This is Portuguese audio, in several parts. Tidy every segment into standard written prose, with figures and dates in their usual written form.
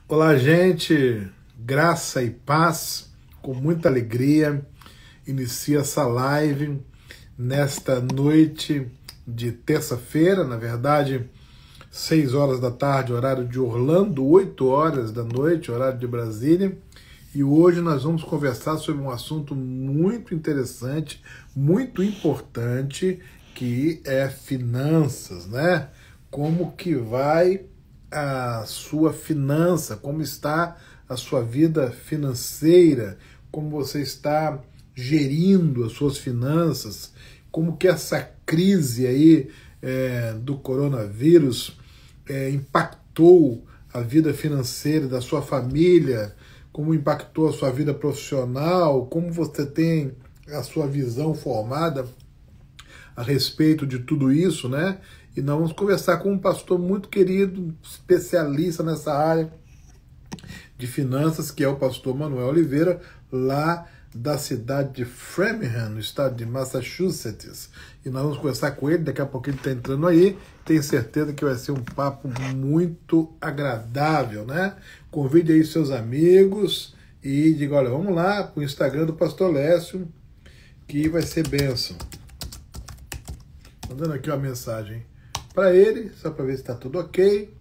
Olá, gente, graça e paz, com muita alegria, inicia essa live nesta noite de terça-feira, na verdade, 6 horas da tarde, horário de Orlando, 8 horas da noite, horário de Brasília, e hoje nós vamos conversar sobre um assunto muito interessante, muito importante, que é finanças, né? Como que vai a sua finança, como está a sua vida financeira, como você está gerindo as suas finanças, como que essa crise aí do coronavírus impactou a vida financeira da sua família, como impactou a sua vida profissional, como você tem a sua visão formada a respeito de tudo isso, né? E nós vamos conversar com um pastor muito querido, especialista nessa área de finanças, que é o pastor Manuel Oliveira, lá da cidade de Framingham, no estado de Massachusetts. E nós vamos conversar com ele, daqui a pouco ele está entrando aí, tenho certeza que vai ser um papo muito agradável, né? Convide aí seus amigos e diga, olha, vamos lá para o Instagram do pastor Lécio, que vai ser bênção. Mandando aqui uma mensagem para ele, só para ver se está tudo ok.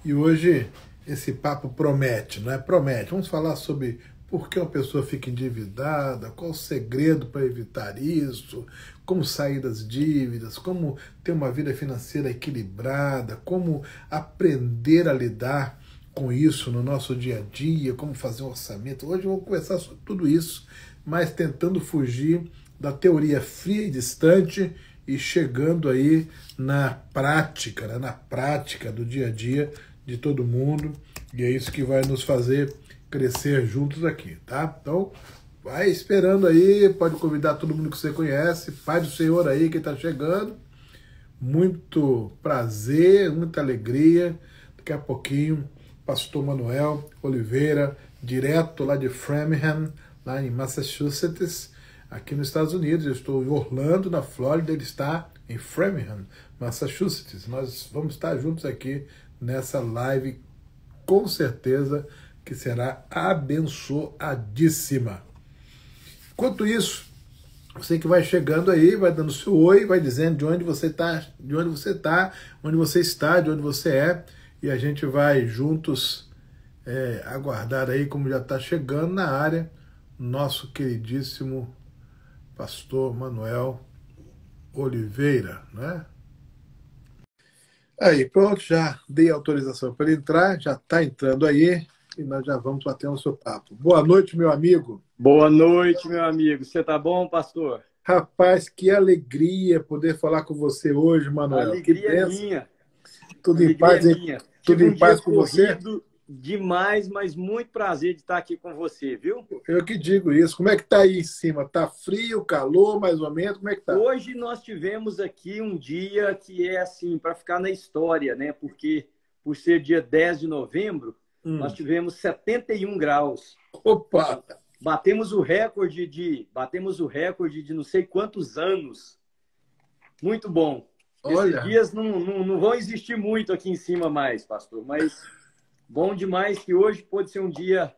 E hoje esse papo promete, não é? Promete. Vamos falar sobre por que uma pessoa fica endividada, qual o segredo para evitar isso, como sair das dívidas, como ter uma vida financeira equilibrada, como aprender a lidar com isso no nosso dia a dia, como fazer um orçamento. Hoje eu vou conversar sobre tudo isso, mas tentando fugir da teoria fria e distante e chegando aí na prática, né? Na prática do dia a dia de todo mundo, e é isso que vai nos fazer crescer juntos aqui, tá? Então, vai esperando aí, pode convidar todo mundo que você conhece, Pai do Senhor aí que está chegando, muito prazer, muita alegria, daqui a pouquinho, pastor Manuel Oliveira, direto lá de Framingham, lá em Massachusetts, aqui nos Estados Unidos. Eu estou em Orlando, na Flórida, ele está em Framingham, Massachusetts. Nós vamos estar juntos aqui nessa live, com certeza que será abençoadíssima. Enquanto isso, você que vai chegando aí, vai dando seu oi, vai dizendo de onde você está, de onde você está, onde você está, de onde você é, e a gente vai juntos aguardar aí, como já está chegando na área, nosso queridíssimo pastor Manuel Oliveira, né? Aí, pronto, já dei autorização para ele entrar, já está entrando aí, e nós já vamos bater o seu papo. Boa noite, meu amigo. Boa noite, meu amigo. Você tá bom, pastor? Rapaz, que alegria poder falar com você hoje, Manuel. Que Alegria bênção. minha. Tudo em Alegria paz, hein? minha. Tudo Tive um em dia paz com você? corrido demais, mas muito prazer de estar aqui com você, viu? Eu que digo isso. Como é que tá aí em cima? Tá frio, calor, mais ou menos? Como é que tá? Hoje nós tivemos aqui um dia que é assim, para ficar na história, né? Porque por ser dia 10 de novembro, nós tivemos 71 graus. Opa! Batemos o recorde de não sei quantos anos. Muito bom. Olha. Esses dias não vão existir muito aqui em cima mais, pastor, mas bom demais que hoje pode ser um dia,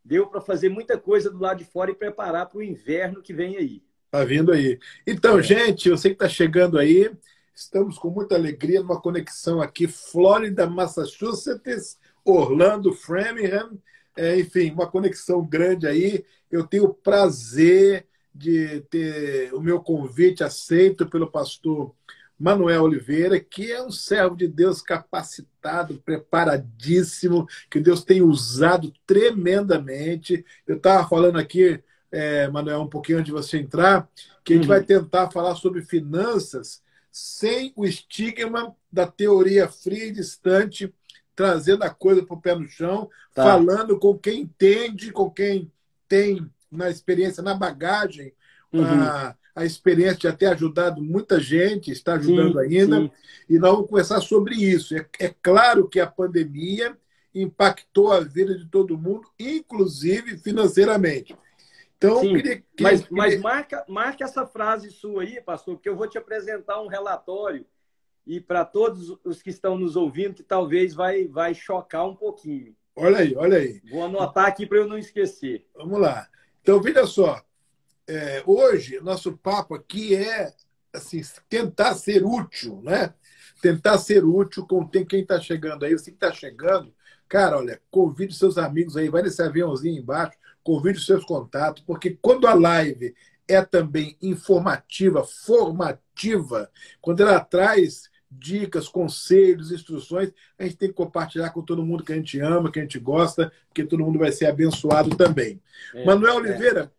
deu para fazer muita coisa do lado de fora e preparar para o inverno que vem aí. Tá vindo aí. Então, gente, eu sei que tá chegando aí, estamos com muita alegria numa conexão aqui, Flórida, Massachusetts, Orlando, Framingham, enfim, uma conexão grande aí. Eu tenho o prazer de ter o meu convite aceito pelo pastor Manuel Oliveira, que é um servo de Deus capacitado, preparadíssimo, que Deus tem usado tremendamente. Eu estava falando aqui, Manuel, um pouquinho antes de você entrar, que a gente vai tentar falar sobre finanças sem o estigma da teoria fria e distante, trazendo a coisa para o pé no chão, falando com quem entende, com quem tem na experiência, na bagagem, a experiência de ter ajudado muita gente, está ajudando ainda, e nós vamos conversar sobre isso. É claro que a pandemia impactou a vida de todo mundo, inclusive financeiramente. Então, Sim, mas marca essa frase sua aí, pastor, porque eu vou te apresentar um relatório e para todos os que estão nos ouvindo, que talvez vai chocar um pouquinho. Olha aí, olha aí. Vou anotar aqui para eu não esquecer. Vamos lá. Então, veja só. Hoje, nosso papo aqui é assim, tentar ser útil, né? Tentar ser útil com quem está chegando aí. Você que está chegando, cara, olha, convide seus amigos aí, vai nesse aviãozinho embaixo, convide os seus contatos, porque quando a live é também informativa, formativa, quando ela traz dicas, conselhos, instruções, a gente tem que compartilhar com todo mundo que a gente ama, que a gente gosta, porque todo mundo vai ser abençoado também. Manuel Oliveira,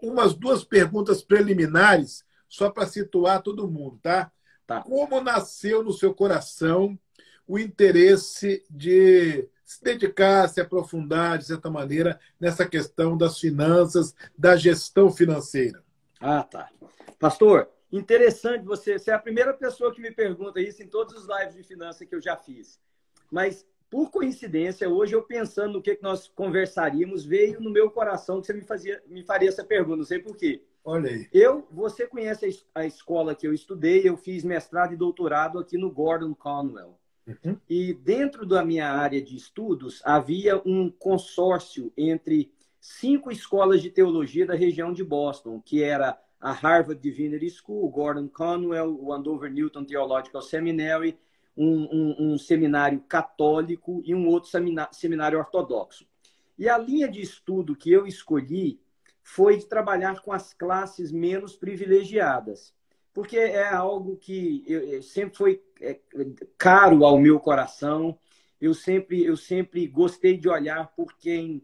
umas duas perguntas preliminares, só para situar todo mundo, tá? Como nasceu no seu coração o interesse de se dedicar, se aprofundar, de certa maneira, nessa questão das finanças, da gestão financeira? Tá. Pastor, interessante você é a primeira pessoa que me pergunta isso em todos os lives de finanças que eu já fiz. Mas, por coincidência, hoje eu pensando no que nós conversaríamos, veio no meu coração que você me faria essa pergunta, não sei por quê. Olha aí. Você conhece a escola que eu estudei, eu fiz mestrado e doutorado aqui no Gordon Conwell. Uhum. E dentro da minha área de estudos, havia um consórcio entre 5 escolas de teologia da região de Boston, que era a Harvard Divinity School, o Gordon Conwell, o Andover Newton Theological Seminary, um seminário católico e um outro seminário ortodoxo. E a linha de estudo que eu escolhi foi de trabalhar com as classes menos privilegiadas, porque é algo que sempre foi caro ao meu coração. Eu sempre gostei de olhar por quem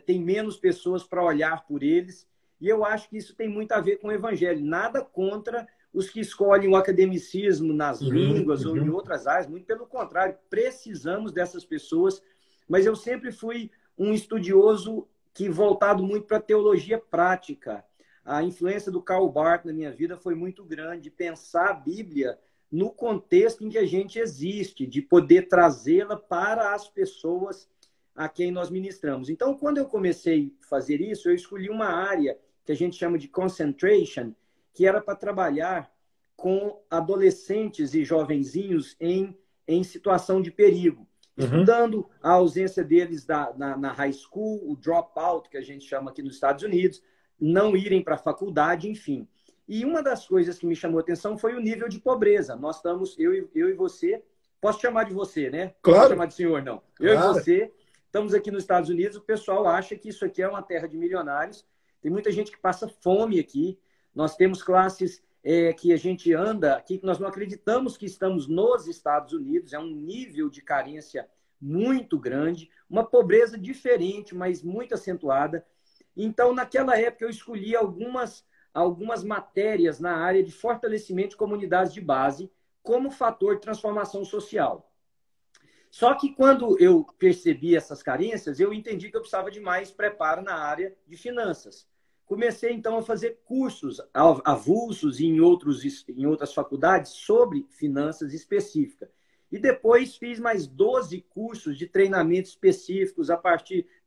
tem menos pessoas para olhar por eles, e eu acho que isso tem muito a ver com o evangelho. Nada contra os que escolhem o academicismo nas línguas ou em outras áreas, muito pelo contrário, precisamos dessas pessoas, mas eu sempre fui um estudioso que voltado muito para a teologia prática. A influência do Karl Barth na minha vida foi muito grande, pensar a Bíblia no contexto em que a gente existe, de poder trazê-la para as pessoas a quem nós ministramos. Então, quando eu comecei a fazer isso, eu escolhi uma área que a gente chama de concentration, que era para trabalhar com adolescentes e jovenzinhos em situação de perigo. Estudando a ausência deles na high school, o dropout, que a gente chama aqui nos Estados Unidos, não irem para a faculdade, enfim. E uma das coisas que me chamou a atenção foi o nível de pobreza. Nós estamos, eu e você, posso chamar de você, né? Claro. Não posso chamar de senhor, não. Eu Claro. e você, estamos aqui nos Estados Unidos, o pessoal acha que isso aqui é uma terra de milionários. Tem muita gente que passa fome aqui. Nós temos classes que a gente anda aqui, que nós não acreditamos que estamos nos Estados Unidos. É um nível de carência muito grande, uma pobreza diferente, mas muito acentuada. Então, naquela época, eu escolhi algumas matérias na área de fortalecimento de comunidades de base como fator de transformação social. Só que quando eu percebi essas carências, eu entendi que eu precisava de mais preparo na área de finanças. Comecei, então, a fazer cursos avulsos em outras faculdades sobre finanças específicas. E depois fiz mais 12 cursos de treinamento específicos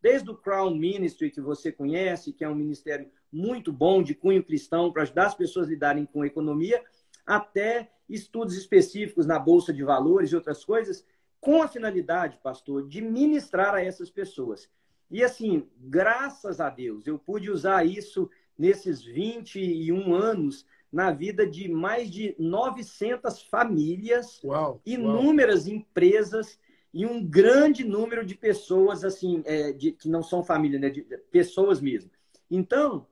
desde o Crown Ministry, que você conhece, que é um ministério muito bom, de cunho cristão, para ajudar as pessoas a lidarem com a economia, até estudos específicos na Bolsa de Valores e outras coisas, com a finalidade, pastor, de ministrar a essas pessoas. E assim, graças a Deus, eu pude usar isso nesses 21 anos na vida de mais de 900 famílias, inúmeras empresas e um grande número de pessoas assim, que não são família, né, de pessoas mesmo. Então,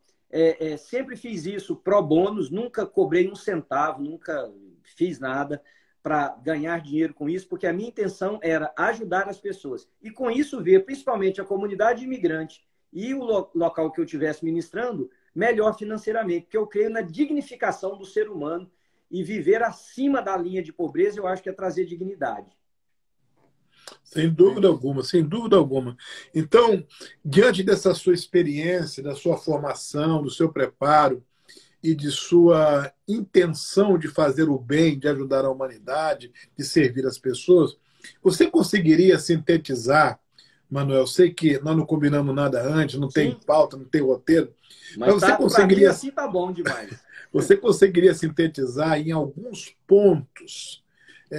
sempre fiz isso pro bônus, nunca cobrei um centavo, nunca fiz nada para ganhar dinheiro com isso, porque a minha intenção era ajudar as pessoas. E com isso ver, principalmente, a comunidade imigrante e o local que eu estivesse ministrando, melhor financeiramente, porque eu creio na dignificação do ser humano e viver acima da linha de pobreza, eu acho que é trazer dignidade. Sem dúvida alguma, sem dúvida alguma. Então, diante dessa sua experiência, da sua formação, do seu preparo e de sua intenção de fazer o bem, de ajudar a humanidade, de servir as pessoas, você conseguiria sintetizar Manuel, sei que nós não combinamos nada antes, não tem Sim, pauta, não tem roteiro, mas mas você pra mim conseguiria, assim tá bom demais. você conseguiria sintetizar em alguns pontos,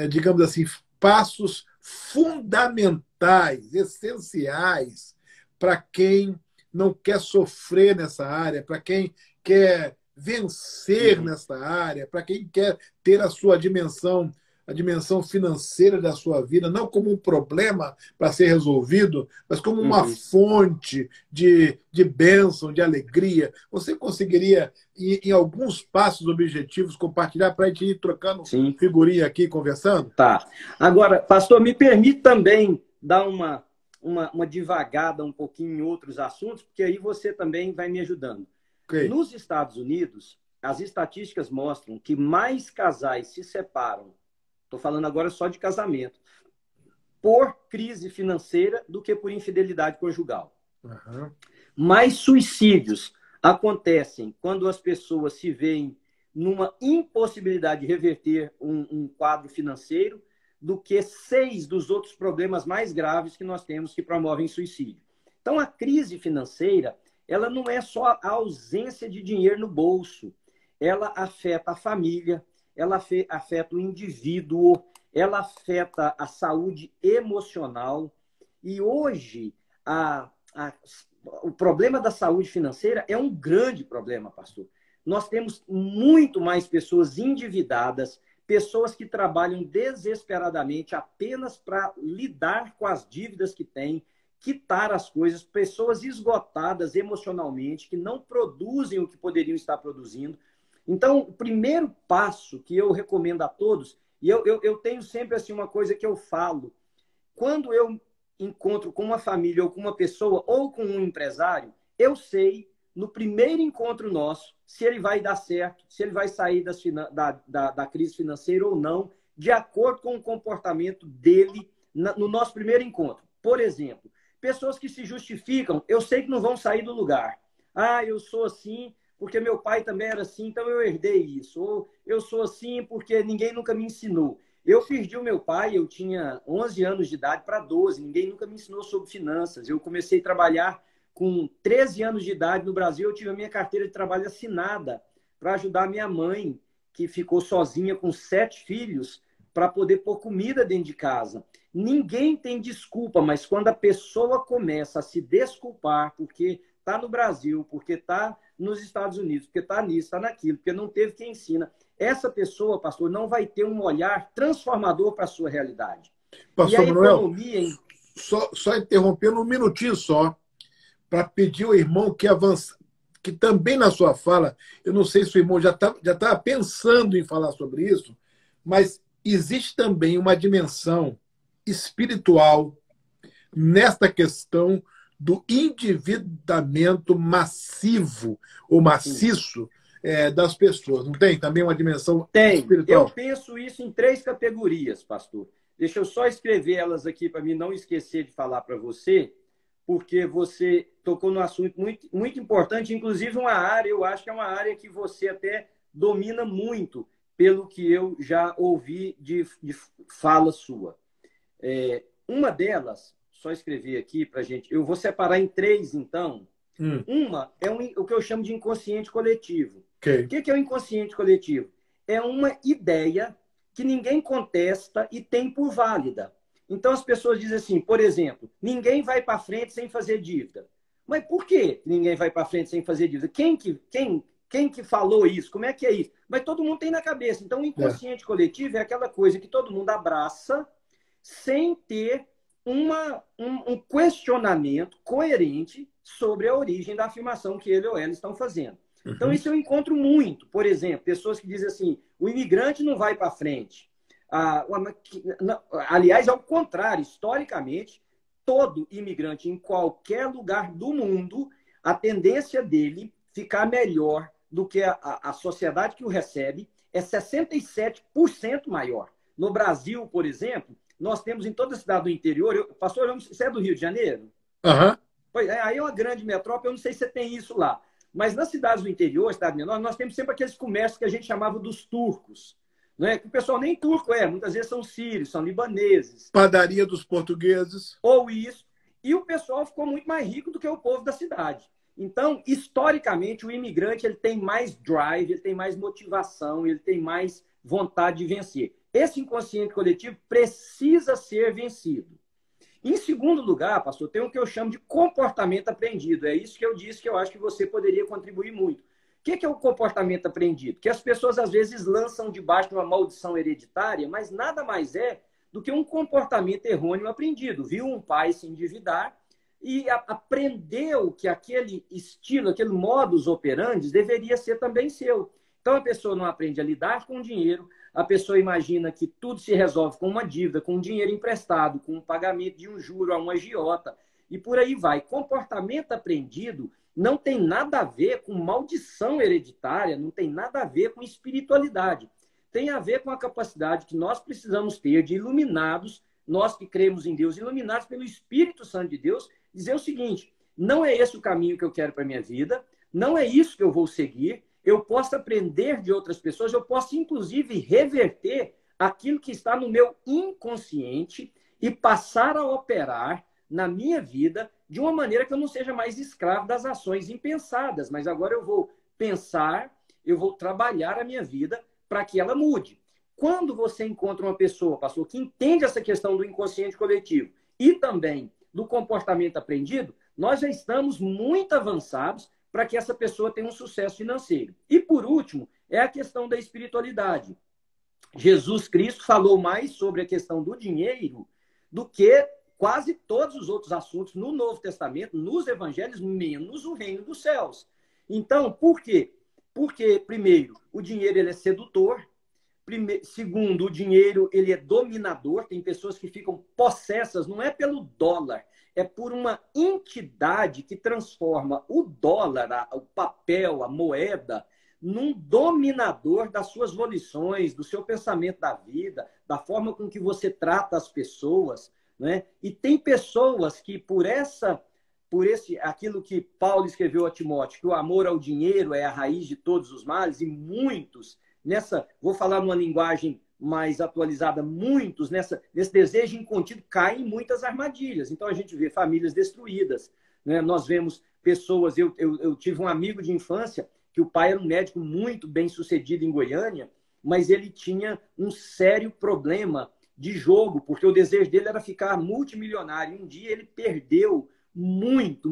digamos assim, passos fundamentais, essenciais, para quem não quer sofrer nessa área, para quem quer vencer Uhum. nessa área, para quem quer ter a sua dimensão, a dimensão financeira da sua vida, não como um problema para ser resolvido, mas como uma Uhum. fonte de bênção, de alegria. Você conseguiria, em alguns passos objetivos, compartilhar para a gente ir trocando Sim. figurinha aqui, conversando? Tá. Agora, pastor, me permite também dar uma divagada um pouquinho em outros assuntos, porque aí você também vai me ajudando. Ok. Nos Estados Unidos, as estatísticas mostram que mais casais se separam, estou falando agora só de casamento, por crise financeira do que por infidelidade conjugal. Uhum. Mais suicídios acontecem quando as pessoas se veem numa impossibilidade de reverter um quadro financeiro do que 6 dos outros problemas mais graves que nós temos que promovem suicídio. Então, a crise financeira, ela não é só a ausência de dinheiro no bolso, ela afeta a família, ela afeta o indivíduo, ela afeta a saúde emocional. E hoje, o problema da saúde financeira é um grande problema, pastor. Nós temos muito mais pessoas endividadas, pessoas que trabalham desesperadamente apenas para lidar com as dívidas que têm, quitar as coisas, pessoas esgotadas emocionalmente, que não produzem o que poderiam estar produzindo. Então, o primeiro passo que eu recomendo a todos, e eu tenho sempre assim uma coisa que eu falo, quando eu encontro com uma família ou com uma pessoa ou com um empresário, eu sei, no primeiro encontro nosso, se ele vai dar certo, se ele vai sair da crise financeira ou não, de acordo com o comportamento dele no nosso primeiro encontro. Por exemplo, pessoas que se justificam, eu sei que não vão sair do lugar. Ah, eu sou assim porque meu pai também era assim, então eu herdei isso. Ou eu sou assim porque ninguém nunca me ensinou. Eu perdi o meu pai, eu tinha 11 anos de idade para 12, ninguém nunca me ensinou sobre finanças. Eu comecei a trabalhar com 13 anos de idade no Brasil, eu tive a minha carteira de trabalho assinada para ajudar a minha mãe, que ficou sozinha com 7 filhos, para poder pôr comida dentro de casa. Ninguém tem desculpa, mas quando a pessoa começa a se desculpar porque está no Brasil, porque está nos Estados Unidos, porque está nisso, está naquilo, porque não teve quem ensina, essa pessoa, pastor, não vai ter um olhar transformador para a sua realidade. E a Pastor Manuel, economia, hein? só interrompendo um minutinho só, para pedir ao irmão que avança, que também na sua fala, eu não sei se o irmão já tá pensando em falar sobre isso, mas existe também uma dimensão espiritual nesta questão do endividamento massivo ou Sim. maciço das pessoas. Não tem também uma dimensão Tem. Eu espiritual? penso isso em 3 categorias, pastor. Deixa eu só escrever elas aqui para mim não esquecer de falar para você, porque você tocou num assunto muito importante, inclusive uma área, eu acho que é uma área que você até domina muito, pelo que eu já ouvi de fala sua. Uma delas, só escrever aqui para gente, eu vou separar em 3, então. Hum, Uma é o que eu chamo de inconsciente coletivo. O ok. que é o inconsciente coletivo? É uma ideia que ninguém contesta e tem por válida. Então as pessoas dizem assim, por exemplo, ninguém vai para frente sem fazer dívida. Mas por que ninguém vai para frente sem fazer dívida? Quem que falou isso? Como é que é isso? Mas todo mundo tem na cabeça. Então o É. inconsciente coletivo é aquela coisa que todo mundo abraça sem ter um questionamento coerente sobre a origem da afirmação que ele ou ela estão fazendo. Então, Uhum. isso eu encontro muito. Por exemplo, pessoas que dizem assim: o imigrante não vai para frente. Aliás, ao contrário, historicamente, todo imigrante em qualquer lugar do mundo, a tendência dele ficar melhor do que a sociedade que o recebe é 67% maior. No Brasil, por exemplo, nós temos em toda a cidade do interior. Pastor, você é do Rio de Janeiro? Aham. Pois é, aí é uma grande metrópole, eu não sei se você tem isso lá. Mas nas cidades do interior, cidade menor, nós temos sempre aqueles comércios que a gente chamava dos turcos. Né? Que o pessoal nem turco muitas vezes são sírios, são libaneses. Padaria dos portugueses. Ou isso. E o pessoal ficou muito mais rico do que o povo da cidade. Então, historicamente, o imigrante ele tem mais drive, ele tem mais motivação, ele tem mais vontade de vencer. Esse inconsciente coletivo precisa ser vencido. Em segundo lugar, pastor, tem o que eu chamo de comportamento aprendido. É isso que eu disse que eu acho que você poderia contribuir muito. O que é o comportamento aprendido? Que as pessoas, às vezes, lançam debaixo de uma maldição hereditária, mas nada mais é do que um comportamento errôneo aprendido. Viu um pai se endividar e aprendeu que aquele estilo, aquele modus operandi deveria ser também seu. Então, a pessoa não aprende a lidar com o dinheiro, a pessoa imagina que tudo se resolve com uma dívida, com um dinheiro emprestado, com um pagamento de um juro a um agiota, e por aí vai. Comportamento aprendido não tem nada a ver com maldição hereditária, não tem nada a ver com espiritualidade. Tem a ver com a capacidade que nós precisamos ter de iluminados, nós que cremos em Deus, iluminados pelo Espírito Santo de Deus, dizer o seguinte: não é esse o caminho que eu quero para a minha vida, não é isso que eu vou seguir, eu posso aprender de outras pessoas, eu posso, inclusive, reverter aquilo que está no meu inconsciente e passar a operar na minha vida de uma maneira que eu não seja mais escravo das ações impensadas, mas agora eu vou pensar, eu vou trabalhar a minha vida para que ela mude. Quando você encontra uma pessoa, pastor, que entende essa questão do inconsciente coletivo e também do comportamento aprendido, nós já estamos muito avançados para que essa pessoa tenha um sucesso financeiro. E, por último, é a questão da espiritualidade. Jesus Cristo falou mais sobre a questão do dinheiro do que quase todos os outros assuntos no Novo Testamento, nos evangelhos, menos o reino dos céus. Então, por quê? Porque, primeiro, o dinheiro ele é sedutor. Segundo, o dinheiro ele é dominador. Tem pessoas que ficam possessas, não é pelo dólar, é por uma entidade que transforma o dólar, o papel, a moeda, num dominador das suas volições, do seu pensamento da vida, da forma com que você trata as pessoas, né? E tem pessoas que aquilo que Paulo escreveu a Timóteo, que o amor ao dinheiro é a raiz de todos os males, e muitos vou falar numa linguagem mais atualizada, muitos nesse desejo incontido caem em muitas armadilhas. Então a gente vê famílias destruídas, né? Nós vemos pessoas, eu tive um amigo de infância que o pai era um médico muito bem sucedido em Goiânia, mas ele tinha um sério problema de jogo, porque o desejo dele era ficar multimilionário. E um dia ele perdeu muito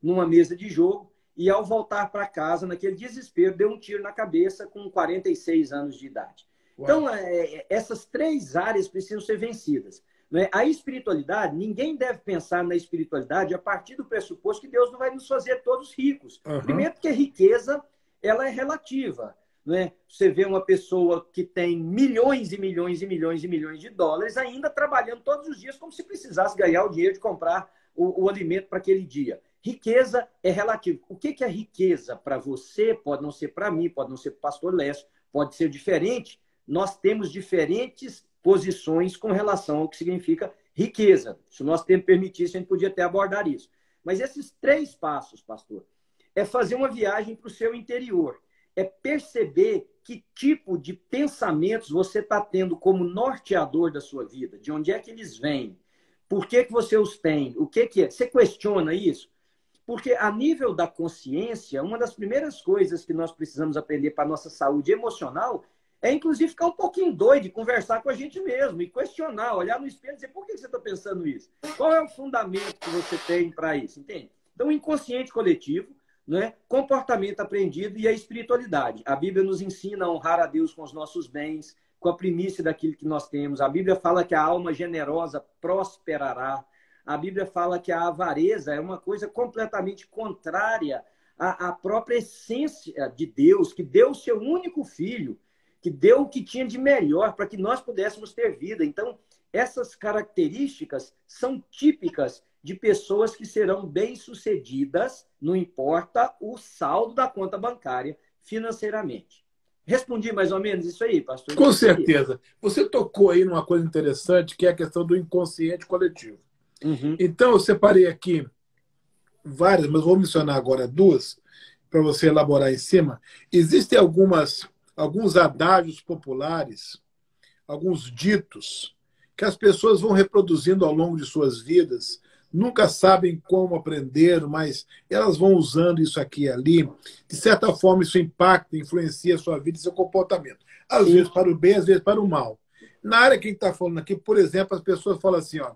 numa mesa de jogo, e ao voltar para casa, naquele desespero, deu um tiro na cabeça com 46 anos de idade. Uau. Então, essas três áreas precisam ser vencidas, né? A espiritualidade, ninguém deve pensar na espiritualidade a partir do pressuposto que Deus não vai nos fazer todos ricos. Uhum. Primeiro, porque a riqueza ela é relativa, né? Você vê uma pessoa que tem milhões e milhões e milhões e milhões de dólares ainda trabalhando todos os dias como se precisasse ganhar o dinheiro de comprar o alimento para aquele dia. Riqueza é relativo. O que é riqueza para você? Pode não ser para mim, pode não ser para o pastor Lécio, pode ser diferente. Nós temos diferentes posições com relação ao que significa riqueza. Se o nosso tempo permitisse, a gente podia até abordar isso. Mas esses três passos, pastor, é fazer uma viagem para o seu interior. É perceber que tipo de pensamentos você está tendo como norteador da sua vida. De onde é que eles vêm? Por que você os tem? O que é? Você questiona isso? Porque a nível da consciência, uma das primeiras coisas que nós precisamos aprender para a nossa saúde emocional é, inclusive, ficar um pouquinho doido e conversar com a gente mesmo e questionar, olhar no espelho e dizer: por que você está pensando isso? Qual é o fundamento que você tem para isso? Entende? Então, o inconsciente coletivo, né? Comportamento aprendido e a espiritualidade. A Bíblia nos ensina a honrar a Deus com os nossos bens, com a primícia daquilo que nós temos. A Bíblia fala que a alma generosa prosperará. A Bíblia fala que a avareza é uma coisa completamente contrária à própria essência de Deus, que deu o seu único filho, que deu o que tinha de melhor para que nós pudéssemos ter vida. Então, essas características são típicas de pessoas que serão bem-sucedidas, não importa o saldo da conta bancária financeiramente. Respondi mais ou menos isso aí, pastor? Com certeza. Você tocou aí numa coisa interessante, que é a questão do inconsciente coletivo. Uhum. Então, eu separei aqui várias, mas vou mencionar agora duas, para você elaborar em cima. Existem alguns adágios populares, alguns ditos, que as pessoas vão reproduzindo ao longo de suas vidas, nunca sabem como aprenderam, mas elas vão usando isso aqui e ali. De certa forma, isso impacta, influencia a sua vida e seu comportamento. Às vezes para o bem, às vezes para o mal. Na área que a gente está falando aqui, por exemplo, as pessoas falam assim, ó,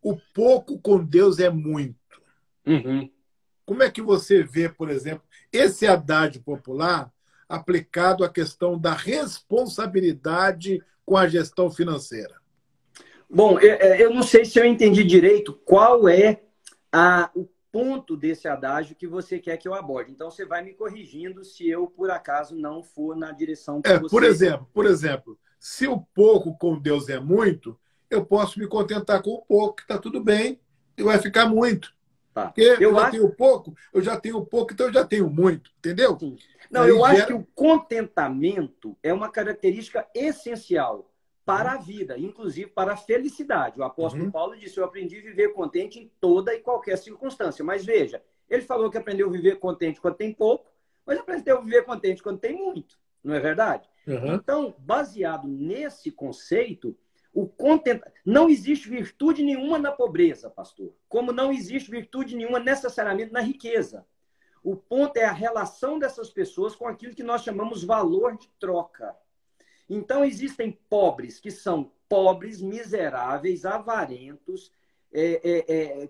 o pouco com Deus é muito. Uhum. Como é que você vê, por exemplo, esse adágio popular aplicado à questão da responsabilidade com a gestão financeira? Bom, eu não sei se eu entendi direito qual é o ponto desse adágio que você quer que eu aborde. Então, você vai me corrigindo se eu, por acaso, não for na direção que você... Por exemplo, se o pouco com Deus é muito, eu posso me contentar com o pouco, que está tudo bem, e vai ficar muito. Tá. Porque eu já tenho pouco, então eu já tenho muito, entendeu? Sim. Não, eu acho que o contentamento é uma característica essencial para a vida, inclusive para a felicidade. O apóstolo Paulo disse, eu aprendi a viver contente em toda e qualquer circunstância. Mas veja, ele falou que aprendeu a viver contente quando tem pouco, mas aprendeu a viver contente quando tem muito. Não é verdade? Então, baseado nesse conceito, não existe virtude nenhuma na pobreza, pastor. Como não existe virtude nenhuma necessariamente na riqueza. O ponto é a relação dessas pessoas com aquilo que nós chamamos valor de troca. Então, existem pobres que são pobres, miseráveis, avarentos,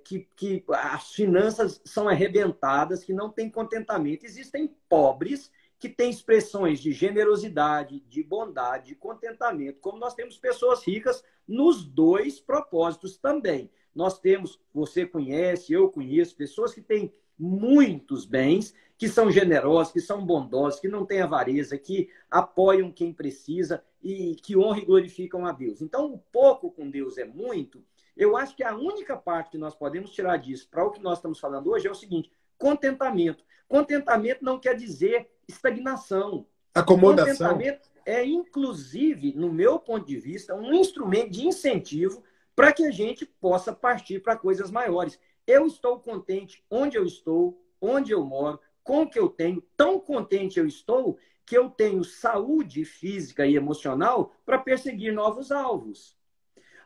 que as finanças são arrebentadas, que não têm contentamento. Existem pobres que têm expressões de generosidade, de bondade, de contentamento, como nós temos pessoas ricas nos dois propósitos também. Nós temos, você conhece, eu conheço, pessoas que têm muitos bens, que são generosos, que são bondosos, que não têm avareza, que apoiam quem precisa e que honram e glorificam a Deus. Então, o pouco com Deus é muito. Eu acho que a única parte que nós podemos tirar disso para o que nós estamos falando hoje é o seguinte, contentamento. Contentamento não quer dizer estagnação. Acomodação. Contentamento é, inclusive, no meu ponto de vista, um instrumento de incentivo para que a gente possa partir para coisas maiores. Eu estou contente onde eu estou, onde eu moro, com o que eu tenho. Tão contente eu estou que eu tenho saúde física e emocional para perseguir novos alvos.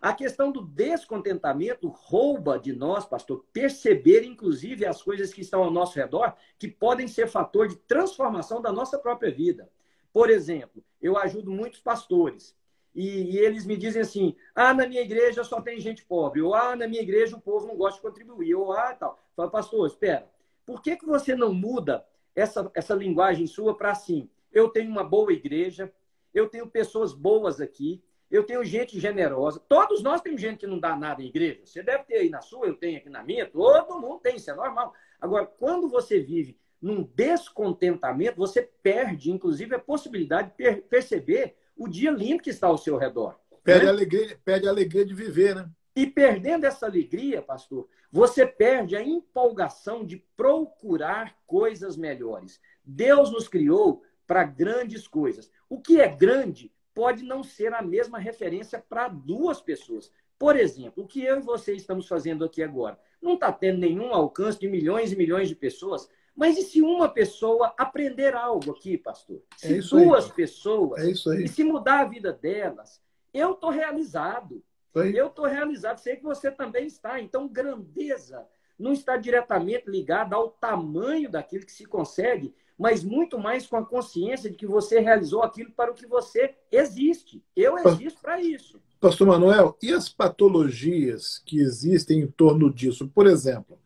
A questão do descontentamento rouba de nós, pastor, perceber, inclusive, as coisas que estão ao nosso redor, que podem ser fator de transformação da nossa própria vida. Por exemplo, eu ajudo muitos pastores e eles me dizem assim, na minha igreja só tem gente pobre, ou na minha igreja o povo não gosta de contribuir, ou tal. Fala, pastor, espera, por que você não muda essa linguagem sua para assim, eu tenho uma boa igreja, eu tenho pessoas boas aqui, eu tenho gente generosa. Todos nós temos gente que não dá nada em igreja. Você deve ter aí na sua, eu tenho aqui na minha. Todo mundo tem, isso é normal. Agora, quando você vive num descontentamento, você perde, inclusive, a possibilidade de perceber o dia lindo que está ao seu redor. Perde a alegria de viver, né? E perdendo essa alegria, pastor, você perde a empolgação de procurar coisas melhores. Deus nos criou para grandes coisas. O que é grande pode não ser a mesma referência para duas pessoas. Por exemplo, o que eu e você estamos fazendo aqui agora não está tendo nenhum alcance de milhões e milhões de pessoas, mas e se uma pessoa aprender algo aqui, pastor? Se duas pessoas, e se mudar a vida delas, eu estou realizado. Eu estou realizado, sei que você também está. Então, grandeza não está diretamente ligada ao tamanho daquilo que se consegue, mas muito mais com a consciência de que você realizou aquilo para o que você existe. Eu existo para isso. Pastor Manuel, e as patologias que existem em torno disso? Por exemplo,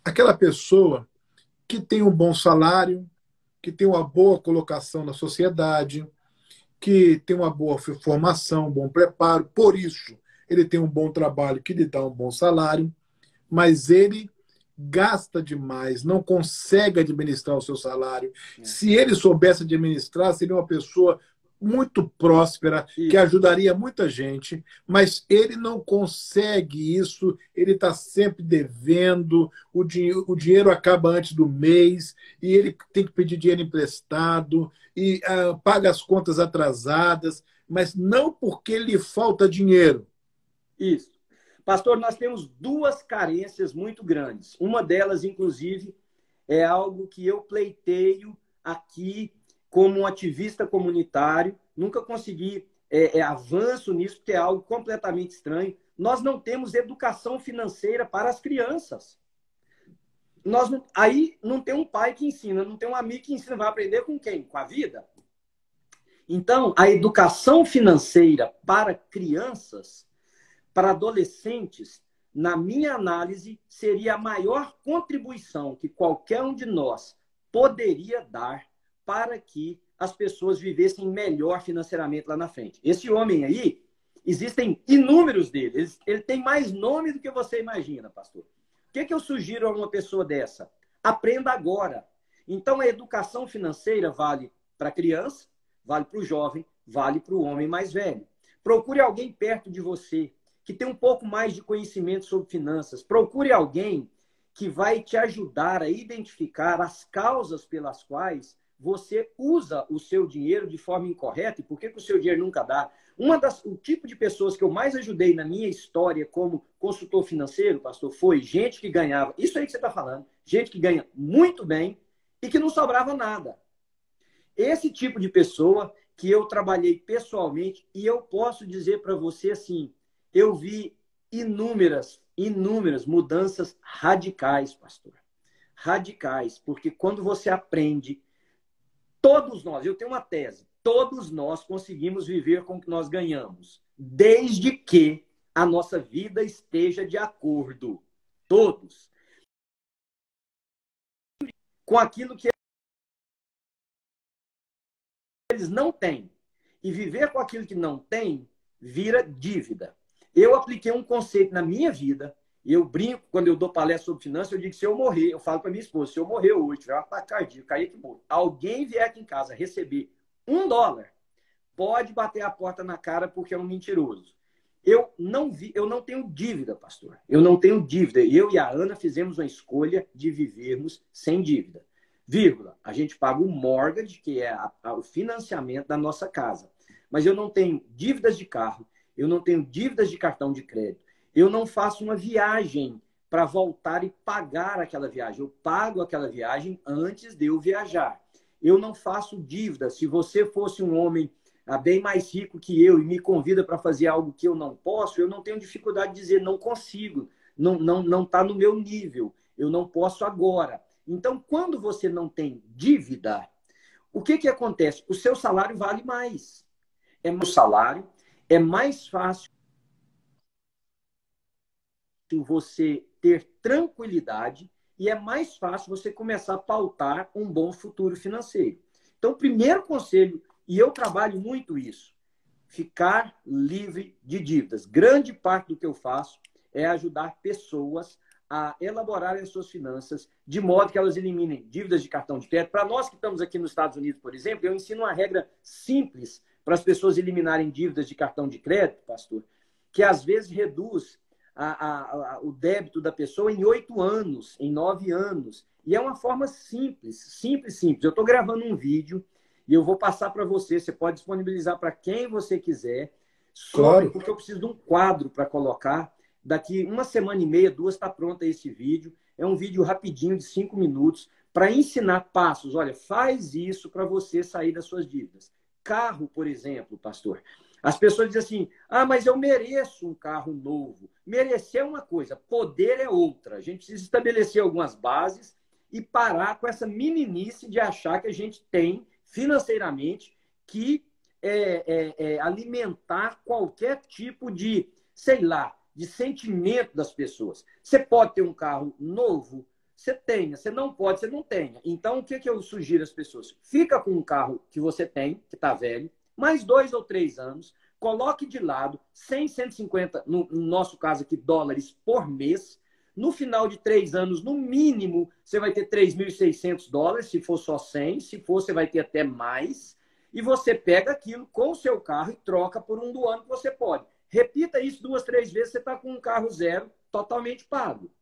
aquela pessoa que tem um bom salário, que tem uma boa colocação na sociedade, que tem uma boa formação, um bom preparo, por isso ele tem um bom trabalho que lhe dá um bom salário, mas ele gasta demais, não consegue administrar o seu salário. Se ele soubesse administrar, seria uma pessoa muito próspera, que ajudaria muita gente, mas ele não consegue isso, ele está sempre devendo, o dinheiro acaba antes do mês, e ele tem que pedir dinheiro emprestado, e paga as contas atrasadas, mas não porque lhe falta dinheiro. Isso. Pastor, nós temos duas carências muito grandes. Uma delas, inclusive, é algo que eu pleiteio aqui como um ativista comunitário. Nunca consegui avanço nisso, porque é algo completamente estranho. Nós não temos educação financeira para as crianças. Aí não tem um pai que ensina, não tem um amigo que ensina. Vai aprender com quem? Com a vida? Então, a educação financeira para crianças, para adolescentes, na minha análise, seria a maior contribuição que qualquer um de nós poderia dar para que as pessoas vivessem melhor financeiramente lá na frente. Esse homem aí, existem inúmeros dele. Ele tem mais nome do que você imagina, pastor. O que eu sugiro a uma pessoa dessa? Aprenda agora. Então, a educação financeira vale para a criança, vale para o jovem, vale para o homem mais velho. Procure alguém perto de você que tem um pouco mais de conhecimento sobre finanças. Procure alguém que vai te ajudar a identificar as causas pelas quais você usa o seu dinheiro de forma incorreta e por que o seu dinheiro nunca dá. O tipo de pessoas que eu mais ajudei na minha história como consultor financeiro, pastor, foi gente que ganhava, isso aí que você está falando, gente que ganha muito bem e que não sobrava nada. Esse tipo de pessoa que eu trabalhei pessoalmente e eu posso dizer para você assim, eu vi inúmeras mudanças radicais, pastor. Radicais, porque quando você aprende, todos nós, eu tenho uma tese, todos nós conseguimos viver com o que nós ganhamos, desde que a nossa vida esteja de acordo. Todos. Com aquilo que eles não têm. E viver com aquilo que não tem vira dívida. Eu apliquei um conceito na minha vida, e eu brinco quando eu dou palestra sobre finanças, eu digo que se eu morrer, eu falo para minha esposa, se eu morrer hoje, tiver um ataque cardíaco, cair aqui morto, alguém vier aqui em casa receber $1, pode bater a porta na cara porque é um mentiroso. Eu não tenho dívida, pastor. Eu não tenho dívida. Eu e a Ana fizemos uma escolha de vivermos sem dívida. Vírgula, a gente paga o mortgage, que é o financiamento da nossa casa. Mas eu não tenho dívidas de carro, eu não tenho dívidas de cartão de crédito, eu não faço uma viagem para voltar e pagar aquela viagem. Eu pago aquela viagem antes de eu viajar. Eu não faço dívida. Se você fosse um homem bem mais rico que eu e me convida para fazer algo que eu não posso, eu não tenho dificuldade de dizer não consigo, não está no meu nível, eu não posso agora. Então, quando você não tem dívida, o que acontece? O seu salário vale mais. É mais salário, é mais fácil você ter tranquilidade e é mais fácil você começar a pautar um bom futuro financeiro. Então, o primeiro conselho, e eu trabalho muito isso, ficar livre de dívidas. Grande parte do que eu faço é ajudar pessoas a elaborarem as suas finanças de modo que elas eliminem dívidas de cartão de crédito. Para nós que estamos aqui nos Estados Unidos, por exemplo, eu ensino uma regra simples para as pessoas eliminarem dívidas de cartão de crédito, pastor, que às vezes reduz o débito da pessoa em 8 anos, em 9 anos. E é uma forma simples. Eu estou gravando um vídeo e eu vou passar para você. Você pode disponibilizar para quem você quiser. Claro. Porque eu preciso de um quadro para colocar. Daqui 1 semana e meia, 2, está pronto esse vídeo. É um vídeo rapidinho, de 5 minutos, para ensinar passos. Olha, faz isso para você sair das suas dívidas. Carro, por exemplo, pastor. As pessoas dizem assim, mas eu mereço um carro novo. Merecer é uma coisa, poder é outra. A gente precisa estabelecer algumas bases e parar com essa meninice de achar que a gente tem, financeiramente, que alimentar qualquer tipo de, sei lá, de sentimento das pessoas. Você pode ter um carro novo, você tenha. Você não pode, você não tenha. Então, o que eu sugiro às pessoas? Fica com um carro que você tem, que está velho, mais 2 ou 3 anos, coloque de lado 100, 150, no nosso caso aqui, dólares por mês. No final de 3 anos, no mínimo, você vai ter $3.600, se for só 100, se for, você vai ter até mais. E você pega aquilo com o seu carro e troca por um do ano que você pode. Repita isso 2, 3 vezes, você está com um carro zero, totalmente pago.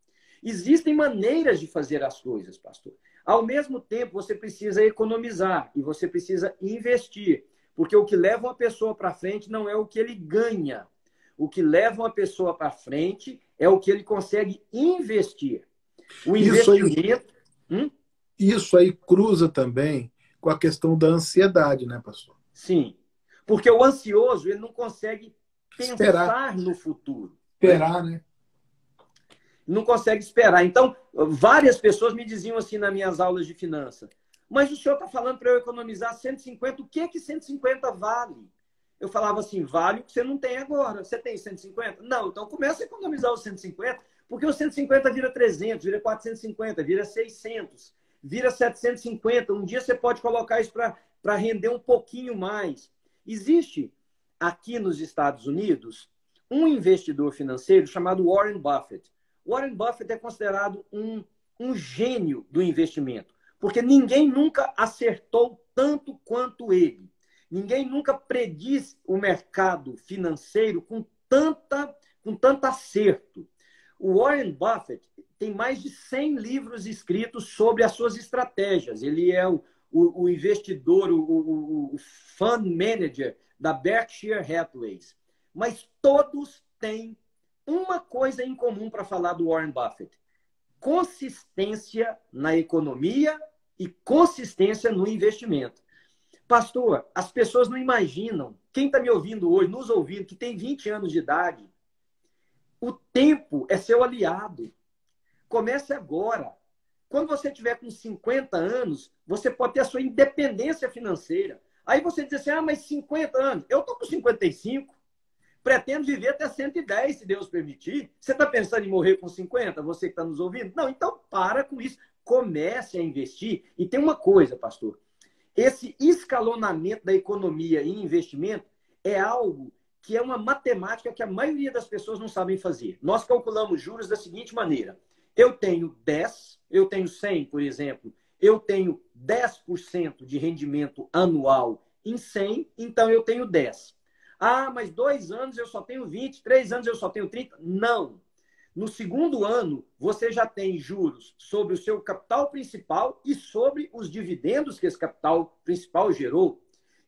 Existem maneiras de fazer as coisas, pastor. Ao mesmo tempo, você precisa economizar e você precisa investir. Porque o que leva uma pessoa para frente não é o que ele ganha. O que leva uma pessoa para frente é o que ele consegue investir. O investimento... Isso aí cruza também com a questão da ansiedade, né, pastor? Sim. Porque o ansioso, ele não consegue Esperar. pensar no futuro. Esperar, né? Não consegue esperar. Então, várias pessoas me diziam assim nas minhas aulas de finanças, mas o senhor está falando para eu economizar 150, o que 150 vale? Eu falava assim, vale o que você não tem agora. Você tem 150? Não, então começa a economizar os 150, porque o 150 vira 300, vira 450, vira 600, vira 750. Um dia você pode colocar isso para render um pouquinho mais. Existe aqui nos Estados Unidos um investidor financeiro chamado Warren Buffett. Warren Buffett é considerado um gênio do investimento, porque ninguém nunca acertou tanto quanto ele. Ninguém nunca prediz o mercado financeiro com tanto acerto. O Warren Buffett tem mais de 100 livros escritos sobre as suas estratégias. Ele é o investidor, o fund manager da Berkshire Hathaway. Mas todos têm uma coisa em comum para falar do Warren Buffett: consistência na economia e consistência no investimento. Pastor, as pessoas não imaginam, quem está me ouvindo hoje, nos ouvindo, que tem 20 anos de idade, o tempo é seu aliado. Comece agora. Quando você tiver com 50 anos, você pode ter a sua independência financeira. Aí você diz assim, mas 50 anos, eu estou com 55, pretendo viver até 110, se Deus permitir. Você está pensando em morrer com 50, você que está nos ouvindo? Não, então para com isso. Comece a investir. E tem uma coisa, pastor. Esse escalonamento da economia e investimento é algo que é uma matemática que a maioria das pessoas não sabem fazer. Nós calculamos juros da seguinte maneira. Eu tenho 10, eu tenho 100, por exemplo, eu tenho 10% de rendimento anual em 100, então eu tenho 10. Mas 2 anos eu só tenho 20, 3 anos eu só tenho 30. Não. No segundo ano, você já tem juros sobre o seu capital principal e sobre os dividendos que esse capital principal gerou.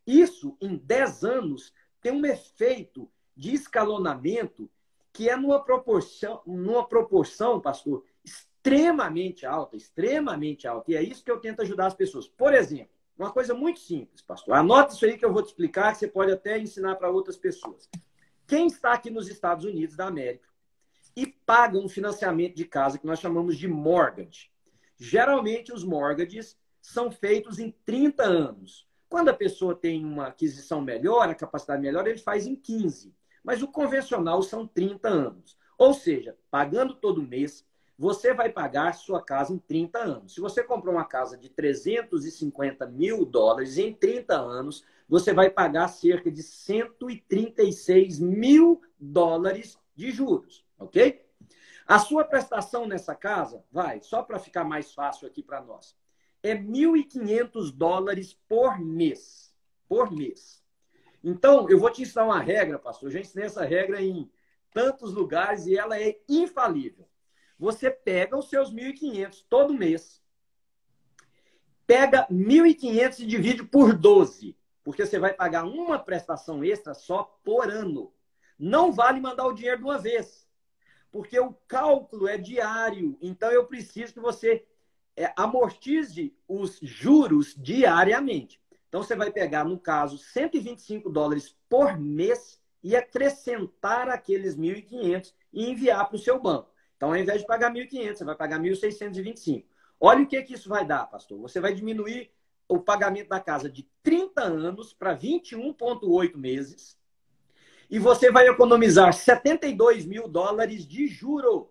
Isso, em 10 anos, tem um efeito de escalonamento que é numa proporção, pastor, extremamente alta, extremamente alta. E é isso que eu tento ajudar as pessoas. Por exemplo, uma coisa muito simples, pastor. Anota isso aí que eu vou te explicar, que você pode até ensinar para outras pessoas. Quem está aqui nos Estados Unidos da América e paga um financiamento de casa que nós chamamos de mortgage. Geralmente, os mortgages são feitos em 30 anos. Quando a pessoa tem uma aquisição melhor, a capacidade melhor, ele faz em 15. Mas o convencional são 30 anos. Ou seja, pagando todo mês, você vai pagar sua casa em 30 anos. Se você comprou uma casa de $350 mil, em 30 anos, você vai pagar cerca de $136 mil de juros. Ok? A sua prestação nessa casa, só para ficar mais fácil aqui para nós, é $1.500 por mês. Por mês. Então, eu vou te ensinar uma regra, pastor. Eu já ensinei essa regra em tantos lugares e ela é infalível. Você pega os seus 1.500 todo mês, pega 1.500 e divide por 12, porque você vai pagar uma prestação extra só por ano. Não vale mandar o dinheiro de uma vez, porque o cálculo é diário. Então, eu preciso que você amortize os juros diariamente. Então, você vai pegar, no caso, $125 por mês e acrescentar aqueles 1.500 e enviar para o seu banco. Então, ao invés de pagar 1.500, você vai pagar 1.625. Olha o que isso vai dar, pastor. Você vai diminuir o pagamento da casa de 30 anos para 21,8 meses. E você vai economizar $72 mil de juro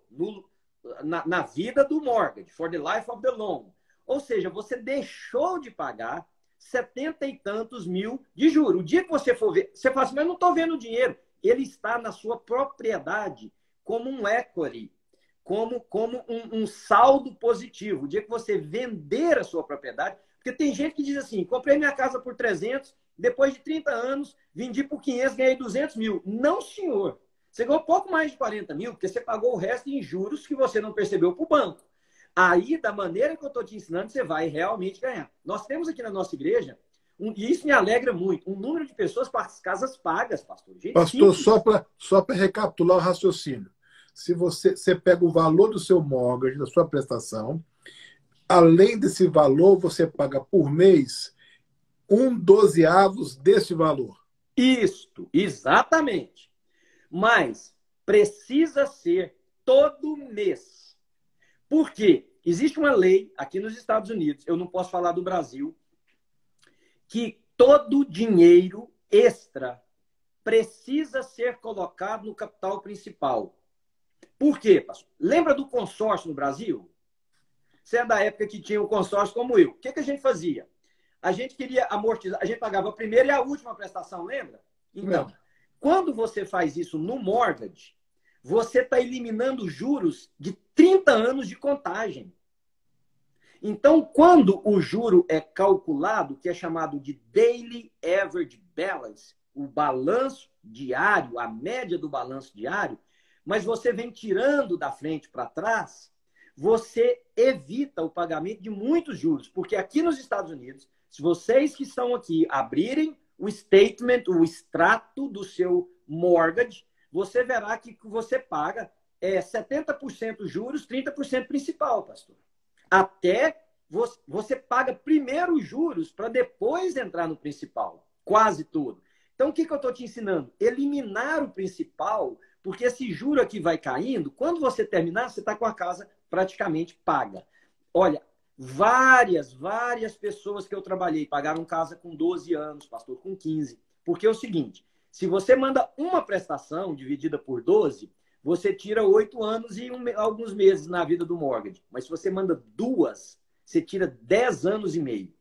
na vida do mortgage, for the life of the loan. Ou seja, você deixou de pagar 70 e tantos mil de juro. O dia que você for ver, você fala assim, mas eu não estou vendo o dinheiro. Ele está na sua propriedade como um equity, como um saldo positivo. O dia que você vender a sua propriedade, porque tem gente que diz assim, comprei minha casa por 300, depois de 30 anos, vendi por 500, ganhei 200 mil. Não, senhor. Você ganhou pouco mais de 40 mil, porque você pagou o resto em juros que você não percebeu para o banco. Aí, da maneira que eu estou te ensinando, você vai realmente ganhar. Nós temos aqui na nossa igreja, e isso me alegra muito, um número de pessoas para as casas pagas, pastor. Gente, pastor, só para recapitular o raciocínio. Se você pega o valor do seu mortgage, da sua prestação, além desse valor, você paga por mês 1/12 desse valor. Isto, exatamente. Mas precisa ser todo mês. Por quê? Existe uma lei aqui nos Estados Unidos, eu não posso falar do Brasil, que todo dinheiro extra precisa ser colocado no capital principal. Por quê, pastor? Lembra do consórcio no Brasil? Você é da época que tinha um consórcio como eu. O que a gente fazia? A gente queria amortizar, a gente pagava a primeira e a última prestação, lembra? Então, quando você faz isso no mortgage, você está eliminando juros de 30 anos de contagem. Então, quando o juro é calculado, que é chamado de Daily Average Balance, o balanço diário, a média do balanço diário, mas você vem tirando da frente para trás, você evita o pagamento de muitos juros. Porque aqui nos Estados Unidos, se vocês que estão aqui abrirem o statement, o extrato do seu mortgage, você verá que você paga 70% juros, 30% principal, pastor. Até você paga primeiro os juros para depois entrar no principal. Quase tudo. Então, o que eu estou te ensinando? Eliminar o principal, porque esse juro aqui vai caindo. Quando você terminar, você está com a casa praticamente paga. Olha, várias pessoas que eu trabalhei pagaram casa com 12 anos, pastor, com 15. Porque é o seguinte, se você manda uma prestação dividida por 12, você tira 8 anos e alguns meses na vida do mortgage. Mas se você manda duas, você tira 10 anos e meio.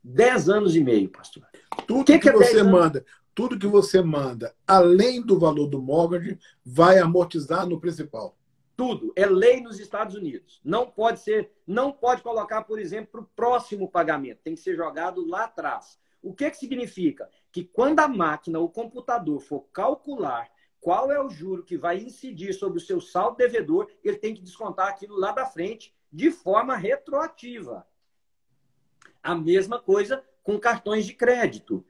10 anos e meio, pastor. Tudo que você manda, tudo que você manda, além do valor do mortgage, vai amortizar no principal. Tudo. É lei nos Estados Unidos. Não pode colocar, por exemplo, para o próximo pagamento. Tem que ser jogado lá atrás. O que significa? Que quando a máquina, o computador, for calcular qual é o juro que vai incidir sobre o seu saldo devedor, ele tem que descontar aquilo lá da frente de forma retroativa. A mesma coisa com cartões de crédito.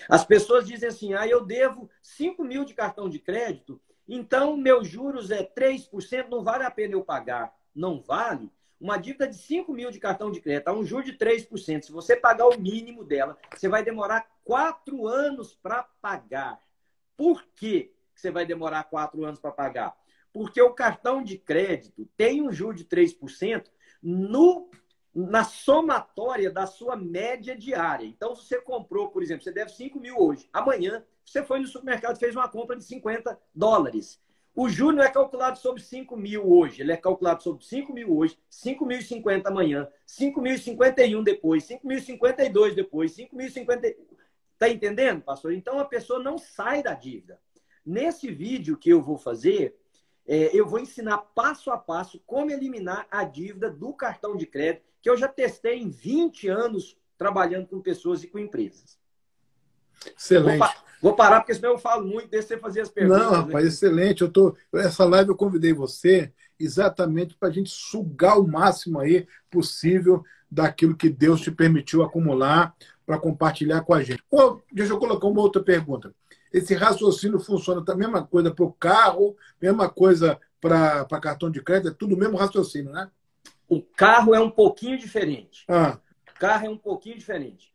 As pessoas dizem assim, eu devo 5 mil de cartão de crédito, então meus juros é 3%, não vale a pena eu pagar. Não vale. Uma dívida de 5 mil de cartão de crédito, um juro de 3%. Se você pagar o mínimo dela, você vai demorar 4 anos para pagar. Por quê que você vai demorar 4 anos para pagar? Porque o cartão de crédito tem um juro de 3% na somatória da sua média diária. Então, se você comprou, por exemplo, você deve 5 mil hoje. Amanhã, você foi no supermercado e fez uma compra de $50. O juro não é calculado sobre 5 mil hoje. Ele é calculado sobre 5 mil hoje, 5.050 amanhã, 5.051 depois, 5.052 depois, 5.050... Está entendendo, pastor? Então, a pessoa não sai da dívida. Nesse vídeo que eu vou fazer, eu vou ensinar passo a passo como eliminar a dívida do cartão de crédito, que eu já testei em 20 anos trabalhando com pessoas e com empresas. Excelente. Vou parar, porque senão eu falo muito, deixa você fazer as perguntas. Não, rapaz, excelente. Essa live eu convidei você exatamente para a gente sugar o máximo aí possível daquilo que Deus te permitiu acumular para compartilhar com a gente. Deixa eu colocar uma outra pergunta. Esse raciocínio funciona da mesma coisa para o carro, mesma coisa para cartão de crédito, é tudo o mesmo raciocínio, né? O carro é um pouquinho diferente. O carro é um pouquinho diferente.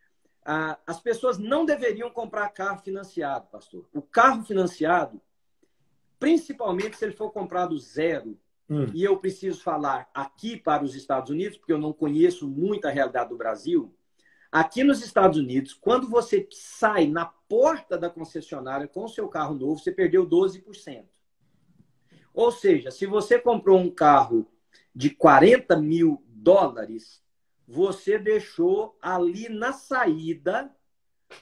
As pessoas não deveriam comprar carro financiado, pastor. O carro financiado, principalmente se ele for comprado zero, e eu preciso falar aqui para os Estados Unidos, porque eu não conheço muito a realidade do Brasil. Aqui nos Estados Unidos, quando você sai na porta da concessionária com o seu carro novo, você perdeu 12%. Ou seja, se você comprou um carro de $40 mil, você deixou ali na saída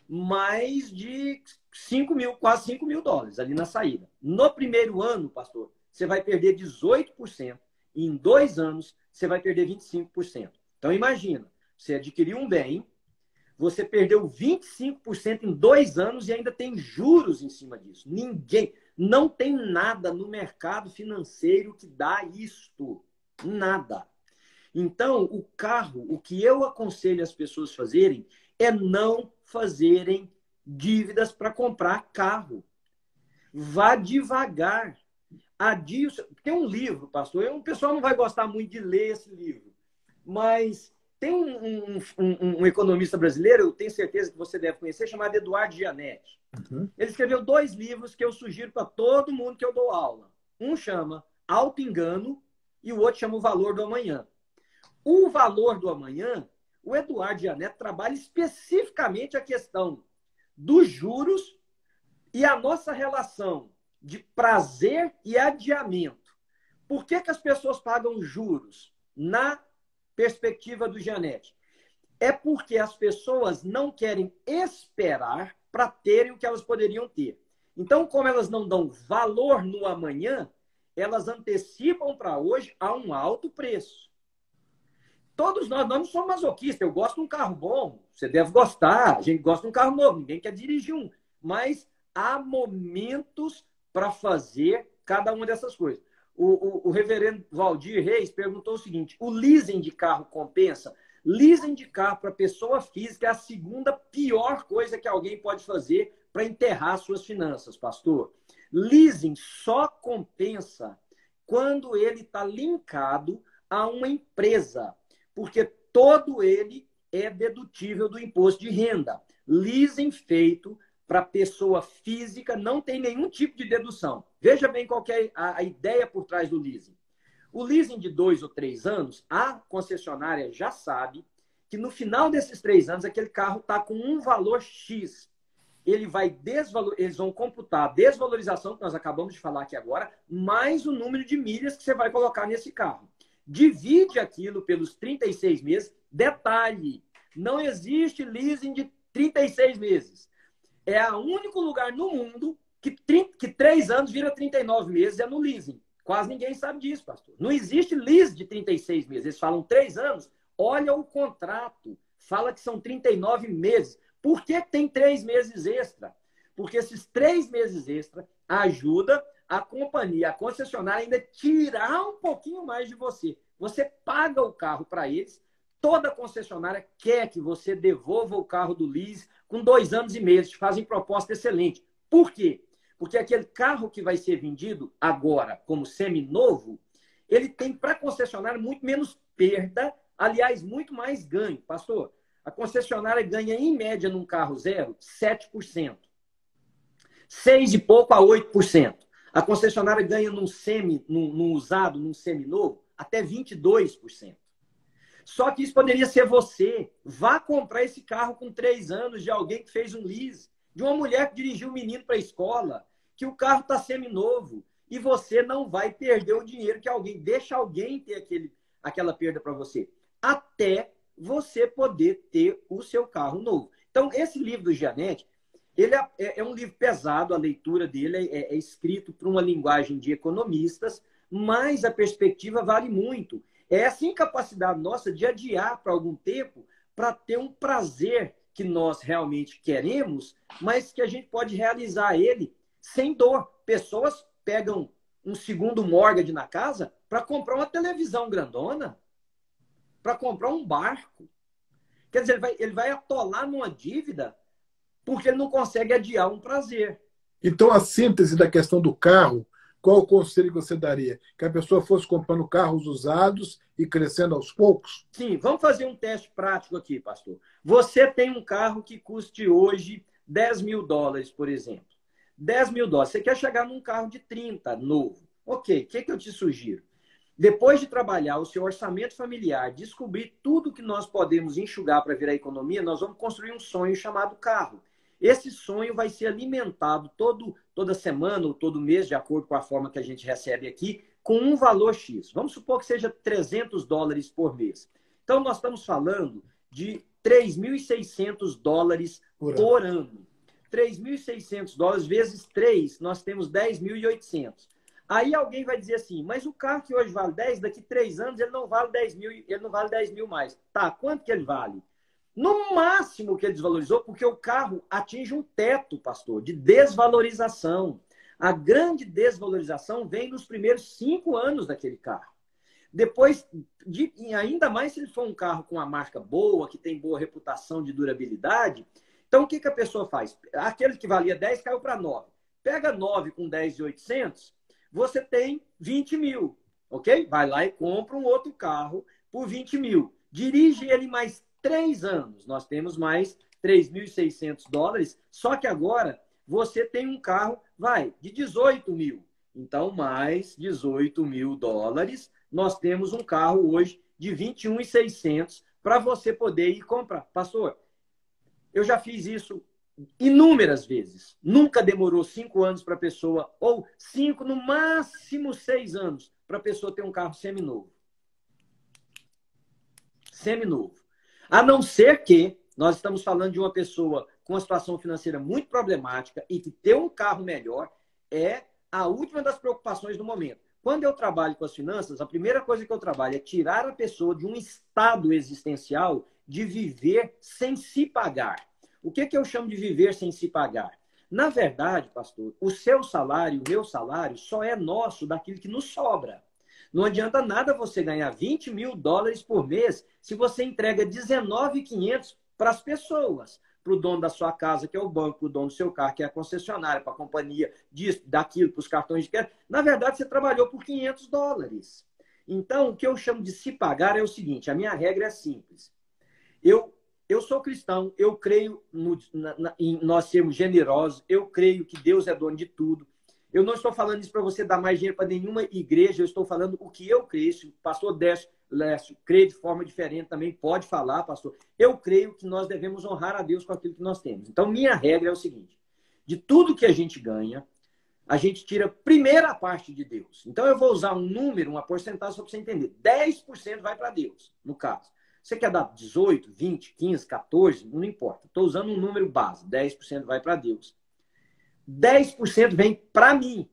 mais de 5 mil, quase 5 mil dólares ali na saída. No primeiro ano, pastor, você vai perder 18%. E em 2 anos, você vai perder 25%. Então, imagina, você adquiriu um bem, você perdeu 25% em 2 anos e ainda tem juros em cima disso. Não tem nada no mercado financeiro que dá isto. Nada. Então, o carro, o que eu aconselho as pessoas fazerem é não fazerem dívidas para comprar carro. Vá devagar. Tem um livro, pastor, o pessoal não vai gostar muito de ler esse livro, mas Tem um economista brasileiro, eu tenho certeza que você deve conhecer, chamado Eduardo Gianetti. Uhum. Ele escreveu 2 livros que eu sugiro para todo mundo que eu dou aula. Um chama Alto Engano e o outro chama O Valor do Amanhã. O Valor do Amanhã, o Eduardo Gianetti trabalha especificamente a questão dos juros e a nossa relação de prazer e adiamento. Por que as pessoas pagam juros na perspectiva do Gianetti? É porque as pessoas não querem esperar para terem o que elas poderiam ter. Então, como elas não dão valor no amanhã, elas antecipam para hoje a um alto preço. Todos nós não somos masoquistas. Eu gosto de um carro bom, você deve gostar. A gente gosta de um carro novo, ninguém quer dirigir um. Mas há momentos para fazer cada uma dessas coisas. O reverendo Valdir Reis perguntou o seguinte: o leasing de carro compensa? Leasing de carro para pessoa física é a segunda pior coisa que alguém pode fazer para enterrar suas finanças, pastor. Leasing só compensa quando ele está linkado a uma empresa, porque todo ele é dedutível do imposto de renda. Leasing feito para pessoa física não tem nenhum tipo de dedução. Veja bem qual que é a ideia por trás do leasing. O leasing de 2 ou 3 anos, a concessionária já sabe que no final desses 3 anos, aquele carro está com um valor X. Eles vão computar a desvalorização, que nós acabamos de falar aqui agora, mais o número de milhas que você vai colocar nesse carro. Divide aquilo pelos 36 meses. Detalhe, não existe leasing de 36 meses. É o único lugar no mundo que 3 anos vira 39 meses, é no leasing. Quase ninguém sabe disso, pastor. Não existe lease de 36 meses. Eles falam 3 anos. Olha o contrato. Fala que são 39 meses. Por que tem 3 meses extra? Porque esses 3 meses extra ajudam a companhia, a concessionária, ainda tirar um pouquinho mais de você. Você paga o carro para eles. Toda concessionária quer que você devolva o carro do lease com 2 anos e meio. Eles fazem proposta excelente. Por quê? Porque aquele carro que vai ser vendido agora como seminovo, ele tem para a concessionária muito menos perda, aliás, muito mais ganho. Pastor, a concessionária ganha, em média, num carro zero, 7%. 6 e pouco a 8%. A concessionária ganha num usado, num seminovo, até 22%. Só que isso poderia ser você. Vá comprar esse carro com 3 anos de alguém que fez um lease, de uma mulher que dirigiu o menino para a escola, que o carro está seminovo, e você não vai perder o dinheiro que alguém deixa alguém ter aquela perda para você, até você poder ter o seu carro novo. Então, esse livro do Gianetti, ele é um livro pesado, a leitura dele é escrito por uma linguagem de economistas, mas a perspectiva vale muito. É essa incapacidade nossa de adiar para algum tempo para ter um prazer que nós realmente queremos, mas que a gente pode realizar ele sem dor. Pessoas pegam um segundo mortgage na casa para comprar uma televisão grandona, para comprar um barco. Quer dizer, ele vai atolar numa dívida porque ele não consegue adiar um prazer. Então, a síntese da questão do carro, qual o conselho que você daria? Que a pessoa fosse comprando carros usados e crescendo aos poucos? Sim, vamos fazer um teste prático aqui, pastor. Você tem um carro que custe hoje $10 mil, por exemplo. $10 mil. Você quer chegar num carro de 30, novo. Ok, o que eu te sugiro? Depois de trabalhar o seu orçamento familiar, descobrir tudo que nós podemos enxugar para virar economia, nós vamos construir um sonho chamado carro. Esse sonho vai ser alimentado toda semana ou todo mês, de acordo com a forma que a gente recebe aqui, com um valor X. Vamos supor que seja $300 por mês. Então, nós estamos falando de $3.600 por ano. $3.600 vezes 3, nós temos 10.800. Aí alguém vai dizer assim, mas o carro que hoje vale 10, daqui 3 anos ele não vale 10 mil, ele não vale 10 mil mais. Tá, quanto que ele vale? No máximo que ele desvalorizou, porque o carro atinge um teto, pastor, de desvalorização. A grande desvalorização vem nos primeiros 5 anos daquele carro. Depois, ainda mais se ele for um carro com uma marca boa, que tem boa reputação de durabilidade. Então, o que a pessoa faz? Aquele que valia 10 caiu para 9. Pega 9 com 10.800, você tem 20 mil, ok? Vai lá e compra um outro carro por 20 mil. dirige ele mais 3 anos, nós temos mais $3.600, só que agora você tem um carro, de 18 mil. Então, mais $18.000, nós temos um carro hoje de 21.600 para você poder ir comprar. Pastor, eu já fiz isso inúmeras vezes. Nunca demorou 5 anos para a pessoa, ou 5, no máximo 6 anos, para a pessoa ter um carro seminovo. Seminovo. A não ser que nós estamos falando de uma pessoa com uma situação financeira muito problemática e que ter um carro melhor é a última das preocupações do momento. Quando eu trabalho com as finanças, a primeira coisa que eu trabalho é tirar a pessoa de um estado existencial de viver sem se pagar. O que eu chamo de viver sem se pagar? Na verdade, pastor, o seu salário, o meu salário, só é nosso daquilo que nos sobra. Não adianta nada você ganhar $20.000 por mês se você entrega R$19.500 para as pessoas. Para o dono da sua casa, que é o banco, para o dono do seu carro, que é a concessionária, para a companhia disso, daquilo, para os cartões de crédito. Na verdade, você trabalhou por $500. Então, o que eu chamo de se pagar é o seguinte, a minha regra é simples. Eu sou cristão, eu creio em nós sermos generosos, eu creio que Deus é dono de tudo. Eu não estou falando isso para você dar mais dinheiro para nenhuma igreja, eu estou falando o que eu creio. Se o pastor Lécio crê de forma diferente também, pode falar, pastor. Eu creio que nós devemos honrar a Deus com aquilo que nós temos. Então, minha regra é o seguinte, de tudo que a gente ganha, a gente tira primeira parte de Deus. Então, eu vou usar um número, uma porcentagem só para você entender. 10% vai para Deus, no caso. Você quer dar 18, 20, 15, 14, não importa. Estou usando um número base. 10% vai para Deus. 10% vem para mim.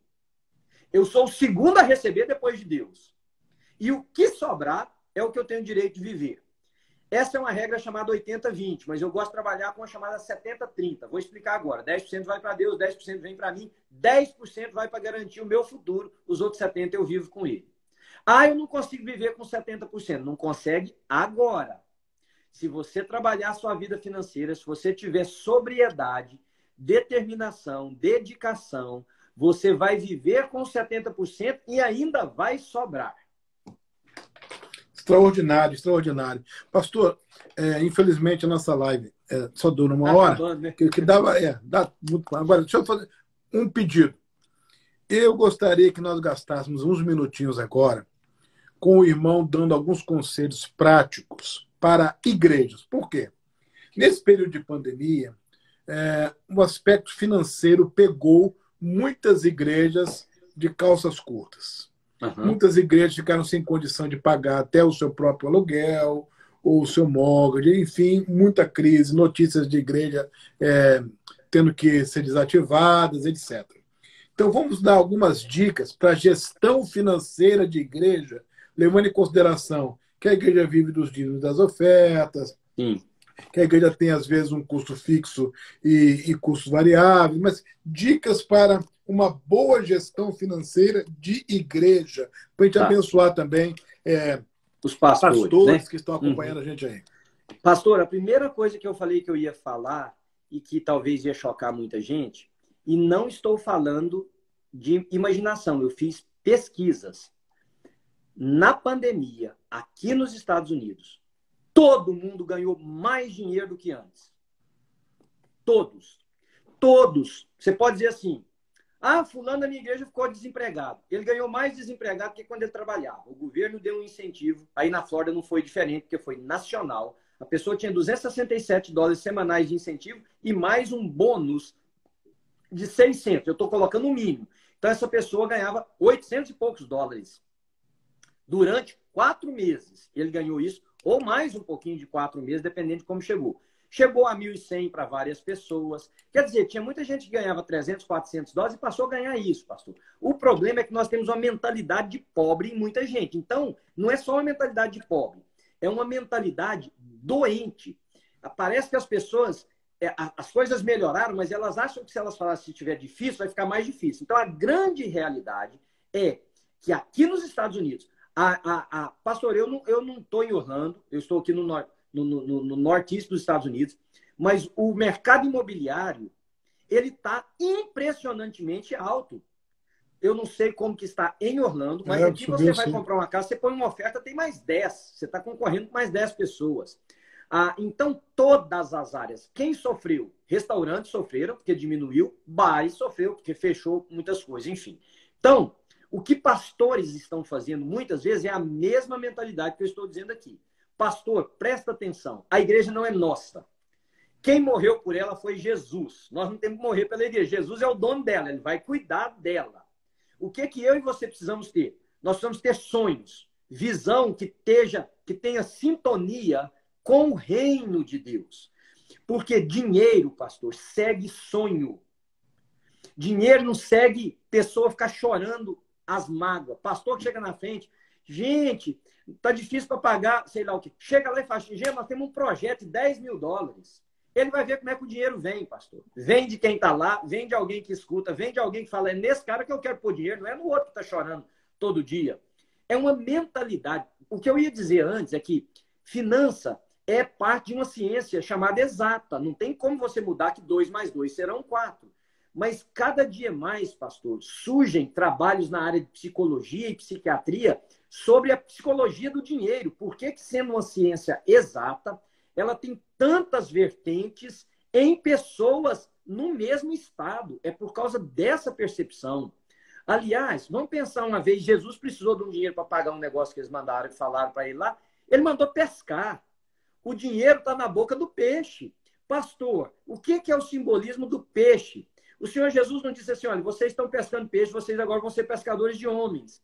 Eu sou o segundo a receber depois de Deus. E o que sobrar é o que eu tenho direito de viver. Essa é uma regra chamada 80-20, mas eu gosto de trabalhar com a chamada 70-30. Vou explicar agora. 10% vai para Deus, 10% vem para mim, 10% vai para garantir o meu futuro, os outros 70% eu vivo com ele. Eu não consigo viver com 70%. Não consegue agora. Se você trabalhar a sua vida financeira, se você tiver sobriedade, determinação, dedicação, você vai viver com 70% e ainda vai sobrar. Extraordinário, extraordinário. Pastor, infelizmente a nossa live só dura uma hora, acabando, né? que dá muito. Agora, deixa eu fazer um pedido. Eu gostaria que nós gastássemos uns minutinhos agora com o irmão dando alguns conselhos práticos para igrejas. Por quê? Nesse período de pandemia, o aspecto financeiro pegou muitas igrejas de calças curtas. Uhum. Muitas igrejas ficaram sem condição de pagar até o seu próprio aluguel, ou o seu mortgage, enfim, muita crise, notícias de igreja tendo que ser desativadas, etc. Então, vamos dar algumas dicas para a gestão financeira de igreja, levando em consideração que a igreja vive dos dízimos das ofertas, que a igreja tem, às vezes, um custo fixo e custos variáveis, mas dicas para uma boa gestão financeira de igreja, para a gente abençoar também os pastores, né? Que estão acompanhando a gente aí. Pastor, a primeira coisa que eu falei que eu ia falar e que talvez ia chocar muita gente, e não estou falando de imaginação, eu fiz pesquisas. Na pandemia, aqui nos Estados Unidos, todo mundo ganhou mais dinheiro do que antes. Todos. Todos. Você pode dizer assim, fulano da minha igreja ficou desempregado. Ele ganhou mais desempregado que quando ele trabalhava. O governo deu um incentivo. Aí na Flórida não foi diferente, porque foi nacional. A pessoa tinha $267 semanais de incentivo e mais um bônus de 600. Eu estou colocando o mínimo. Então essa pessoa ganhava 800 e poucos dólares. Durante 4 meses, ele ganhou isso, ou mais um pouquinho de 4 meses, dependendo de como chegou. Chegou a 1.100 para várias pessoas. Quer dizer, tinha muita gente que ganhava 300, 400 dólares e passou a ganhar isso, pastor. O problema é que nós temos uma mentalidade de pobre em muita gente. Então, não é só uma mentalidade de pobre, é uma mentalidade doente. Parece que as pessoas, as coisas melhoraram, mas elas acham que se elas falassem se estiver difícil, vai ficar mais difícil. Então, a grande realidade é que aqui nos Estados Unidos, pastor, eu não estou em Orlando, eu estou aqui no norte dos Estados Unidos, mas o mercado imobiliário, ele está impressionantemente alto. eu não sei como que está em Orlando, mas aqui você vai comprar uma casa, você põe uma oferta, tem mais 10. Você está concorrendo com mais 10 pessoas. Então, todas as áreas. Quem sofreu? Restaurantes sofreram, porque diminuiu. Bares sofreu, porque fechou muitas coisas. Enfim. Então, o que pastores estão fazendo, muitas vezes, é a mesma mentalidade que eu estou dizendo aqui. Pastor, presta atenção. A igreja não é nossa. Quem morreu por ela foi Jesus. Nós não temos que morrer pela igreja. Jesus é o dono dela. Ele vai cuidar dela. O que eu e você precisamos ter? Nós precisamos ter sonhos. Visão que tenha sintonia com o reino de Deus. Porque dinheiro, pastor, segue sonho. Dinheiro não segue pessoa ficar chorando as mágoas. Pastor que chega na frente, gente, tá difícil para pagar, sei lá o quê. Chega lá e fala, gente, nós temos um projeto de $10 mil. Ele vai ver como é que o dinheiro vem, pastor. Vem de quem está lá, vem de alguém que escuta, vem de alguém que fala, é nesse cara que eu quero pôr dinheiro, não é no outro que está chorando todo dia. É uma mentalidade. O que eu ia dizer antes é que finança é parte de uma ciência chamada exata. Não tem como você mudar que 2 mais 2 serão 4. Mas cada dia mais, pastor, surgem trabalhos na área de psicologia e psiquiatria sobre a psicologia do dinheiro. Por que sendo uma ciência exata, ela tem tantas vertentes em pessoas no mesmo estado? É por causa dessa percepção. Aliás, vamos pensar uma vez, Jesus precisou de um dinheiro para pagar um negócio que eles mandaram, que falaram para ele lá. Ele mandou pescar. O dinheiro está na boca do peixe. Pastor, o que é o simbolismo do peixe? O Senhor Jesus não disse assim, olha, vocês estão pescando peixe, vocês agora vão ser pescadores de homens.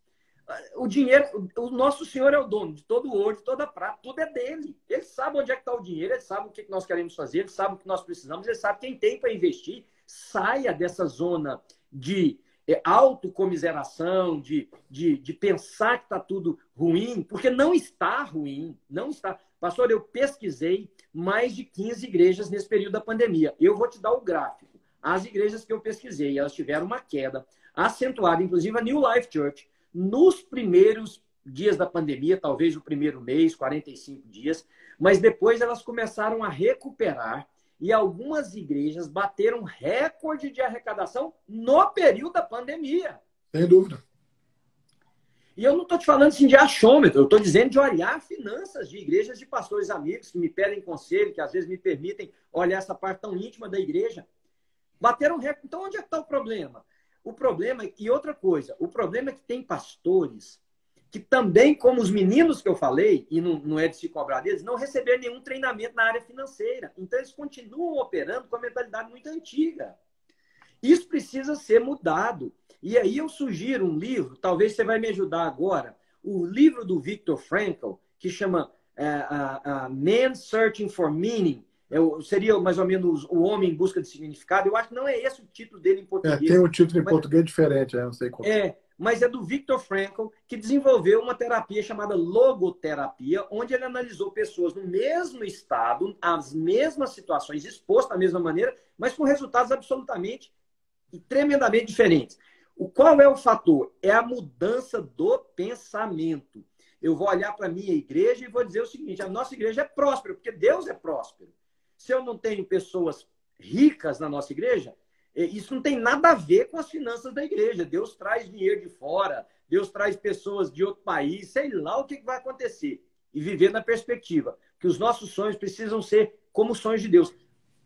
O dinheiro, o nosso Senhor é o dono de todo o ouro, de toda a prata, tudo é dele. Ele sabe onde é que está o dinheiro, ele sabe o que nós queremos fazer, ele sabe o que nós precisamos, ele sabe quem tem para investir. Saia dessa zona de autocomiseração, de pensar que está tudo ruim, porque não está ruim, não está. Pastor, eu pesquisei mais de 15 igrejas nesse período da pandemia. Eu vou te dar o gráfico. As igrejas que eu pesquisei, elas tiveram uma queda acentuada, inclusive a New Life Church, nos primeiros dias da pandemia, talvez o primeiro mês, 45 dias, mas depois elas começaram a recuperar e algumas igrejas bateram recorde de arrecadação no período da pandemia. Sem dúvida. E eu não estou te falando assim de achômetro, eu estou dizendo de olhar finanças de igrejas de pastores amigos que me pedem conselho, que às vezes me permitem olhar essa parte tão íntima da igreja. Bateram recorde. Então, onde é que está o problema? O problema, e outra coisa, o problema é que tem pastores que também, como os meninos que eu falei, e não é de se cobrar deles, não receberam nenhum treinamento na área financeira. Então, eles continuam operando com a mentalidade muito antiga. Isso precisa ser mudado. E aí eu sugiro um livro, talvez você vai me ajudar agora, o livro do Viktor Frankl, que chama Man Searching for Meaning. Seria mais ou menos O Homem em Busca de Significado. Eu acho que não é esse o título dele em português. Tem um título em português diferente, não sei qual. Mas é do Viktor Frankl, que desenvolveu uma terapia chamada logoterapia, onde ele analisou pessoas no mesmo estado, as mesmas situações, expostas da mesma maneira, mas com resultados absolutamente e tremendamente diferentes. Qual é o fator? É a mudança do pensamento. Eu vou olhar para a minha igreja e vou dizer o seguinte, a nossa igreja é próspera, porque Deus é próspero. Se eu não tenho pessoas ricas na nossa igreja, isso não tem nada a ver com as finanças da igreja. Deus traz dinheiro de fora, Deus traz pessoas de outro país, sei lá o que vai acontecer. E viver na perspectiva que os nossos sonhos precisam ser como os sonhos de Deus.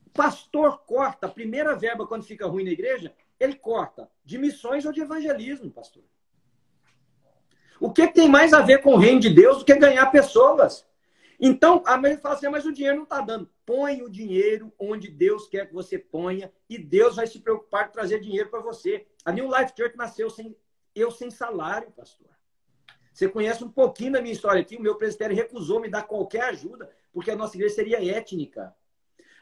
O pastor corta a primeira verba quando fica ruim na igreja, ele corta de missões ou de evangelismo, pastor. O que tem mais a ver com o reino de Deus do que ganhar pessoas? Então, a mãe fala assim, mas o dinheiro não está dando. Põe o dinheiro onde Deus quer que você ponha e Deus vai se preocupar em trazer dinheiro para você. A New Life Church nasceu sem salário, pastor. Você conhece um pouquinho da minha história aqui. O meu presbitério recusou me dar qualquer ajuda porque a nossa igreja seria étnica.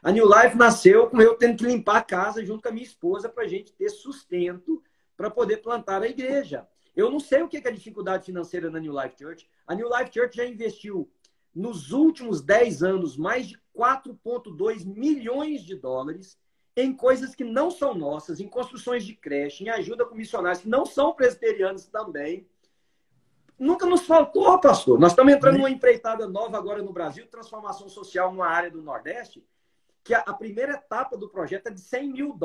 A New Life nasceu com eu tendo que limpar a casa junto com a minha esposa para a gente ter sustento para poder plantar a igreja. Eu não sei o que é a dificuldade financeira na New Life Church. A New Life Church já investiu nos últimos 10 anos, mais de 4,2 milhões de dólares em coisas que não são nossas, em construções de creche, em ajuda com missionários que não são presbiterianos também. Nunca nos faltou, pastor. Nós estamos entrando numa empreitada nova agora no Brasil, transformação social numa área do Nordeste, que a primeira etapa do projeto é de $100 mil.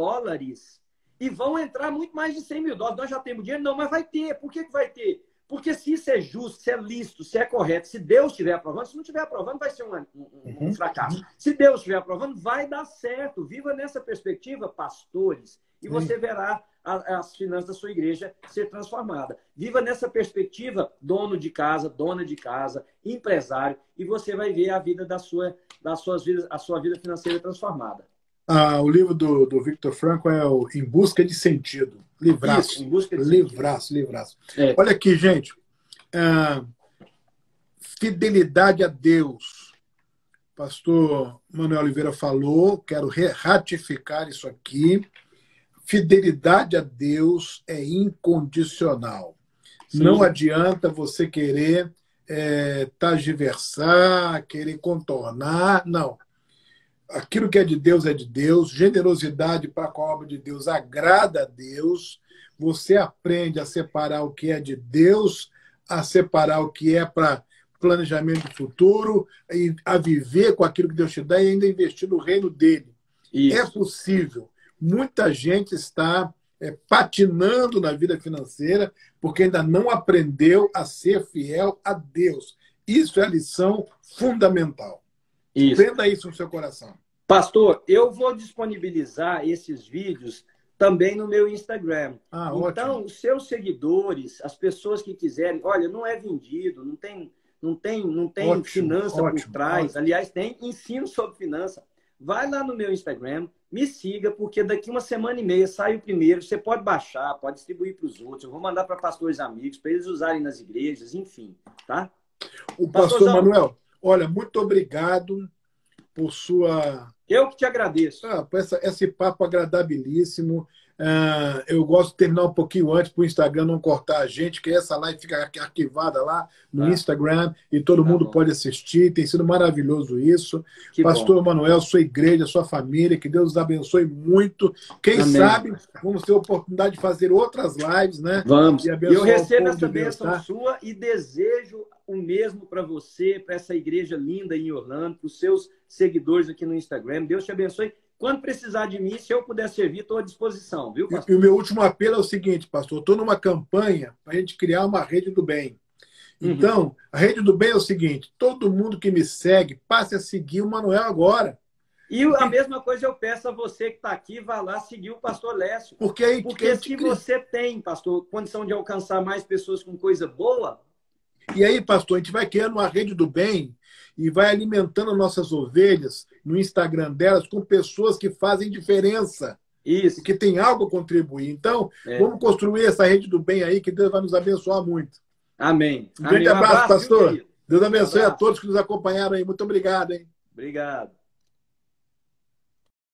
E vão entrar muito mais de 100 mil dólares. Nós já temos dinheiro? Não, mas vai ter. Por que vai ter? Porque se isso é justo, se é lícito, se é correto, se Deus estiver aprovando, se não estiver aprovando, vai ser um fracasso. Se Deus estiver aprovando, vai dar certo. Viva nessa perspectiva, pastores, e você verá as finanças da sua igreja ser transformada. Viva nessa perspectiva, dono de casa, dona de casa, empresário, e você vai ver a vida a sua vida financeira transformada. O livro do Viktor Frankl é o Em Busca de Sentido. Livraço. Isso, Em Busca de livraço, sentido. Livraço. Olha aqui, gente. Fidelidade a Deus. Pastor Manuel Oliveira falou, quero ratificar isso aqui. Fidelidade a Deus é incondicional. Sim. Não adianta você querer tergiversar, querer contornar. Não. Aquilo que é de Deus, generosidade para com a obra de Deus agrada a Deus, você aprende a separar o que é de Deus, a separar o que é para planejamento futuro, e a viver com aquilo que Deus te dá e ainda investir no reino dele. Isso. É possível. Muita gente está patinando na vida financeira porque ainda não aprendeu a ser fiel a Deus. Isso é a lição fundamental. Prenda isso no seu coração. Pastor, eu vou disponibilizar esses vídeos também no meu Instagram. Então, ótimo. Os seus seguidores, as pessoas que quiserem, olha, não é vendido, não tem ótimo, finança ótimo, por trás. Ótimo. Aliás, tem ensino sobre finança. Vai lá no meu Instagram, me siga, porque daqui 1 semana e meia sai o primeiro. Você pode baixar, pode distribuir para os outros. Eu vou mandar para pastores amigos, para eles usarem nas igrejas, enfim, tá? O pastor Manuel, olha, muito obrigado por sua... Eu que te agradeço. Por esse papo agradabilíssimo. Eu gosto de terminar um pouquinho antes para o Instagram não cortar a gente, que essa live fica arquivada lá no Instagram e todo mundo pode assistir. Tem sido maravilhoso isso. Que pastor bom. Manuel, sua igreja, sua família, que Deus os abençoe muito. Quem Amém. Sabe, vamos ter a oportunidade de fazer outras lives, né? Vamos. E eu recebo essa bênção sua e desejo o mesmo para você, para essa igreja linda em Orlando, para os seus seguidores aqui no Instagram. Deus te abençoe. Quando precisar de mim, se eu puder servir, estou à disposição, viu, pastor? E o meu último apelo é o seguinte, pastor. Estou numa campanha para a gente criar uma rede do bem. Então, a rede do bem é o seguinte, todo mundo que me segue, passe a seguir o Manuel agora. E a mesma coisa eu peço a você que está aqui, vá lá seguir o pastor Lécio. Porque se você tem, pastor, condição de alcançar mais pessoas com coisa boa... E aí, pastor, a gente vai criando uma rede do bem e vai alimentando nossas ovelhas no Instagram delas com pessoas que fazem diferença. Isso. E que tem algo a contribuir. Então, vamos construir essa rede do bem aí, que Deus vai nos abençoar muito. Amém. Um grande abraço, pastor. Deus abençoe a todos que nos acompanharam aí. Muito obrigado, hein? Obrigado.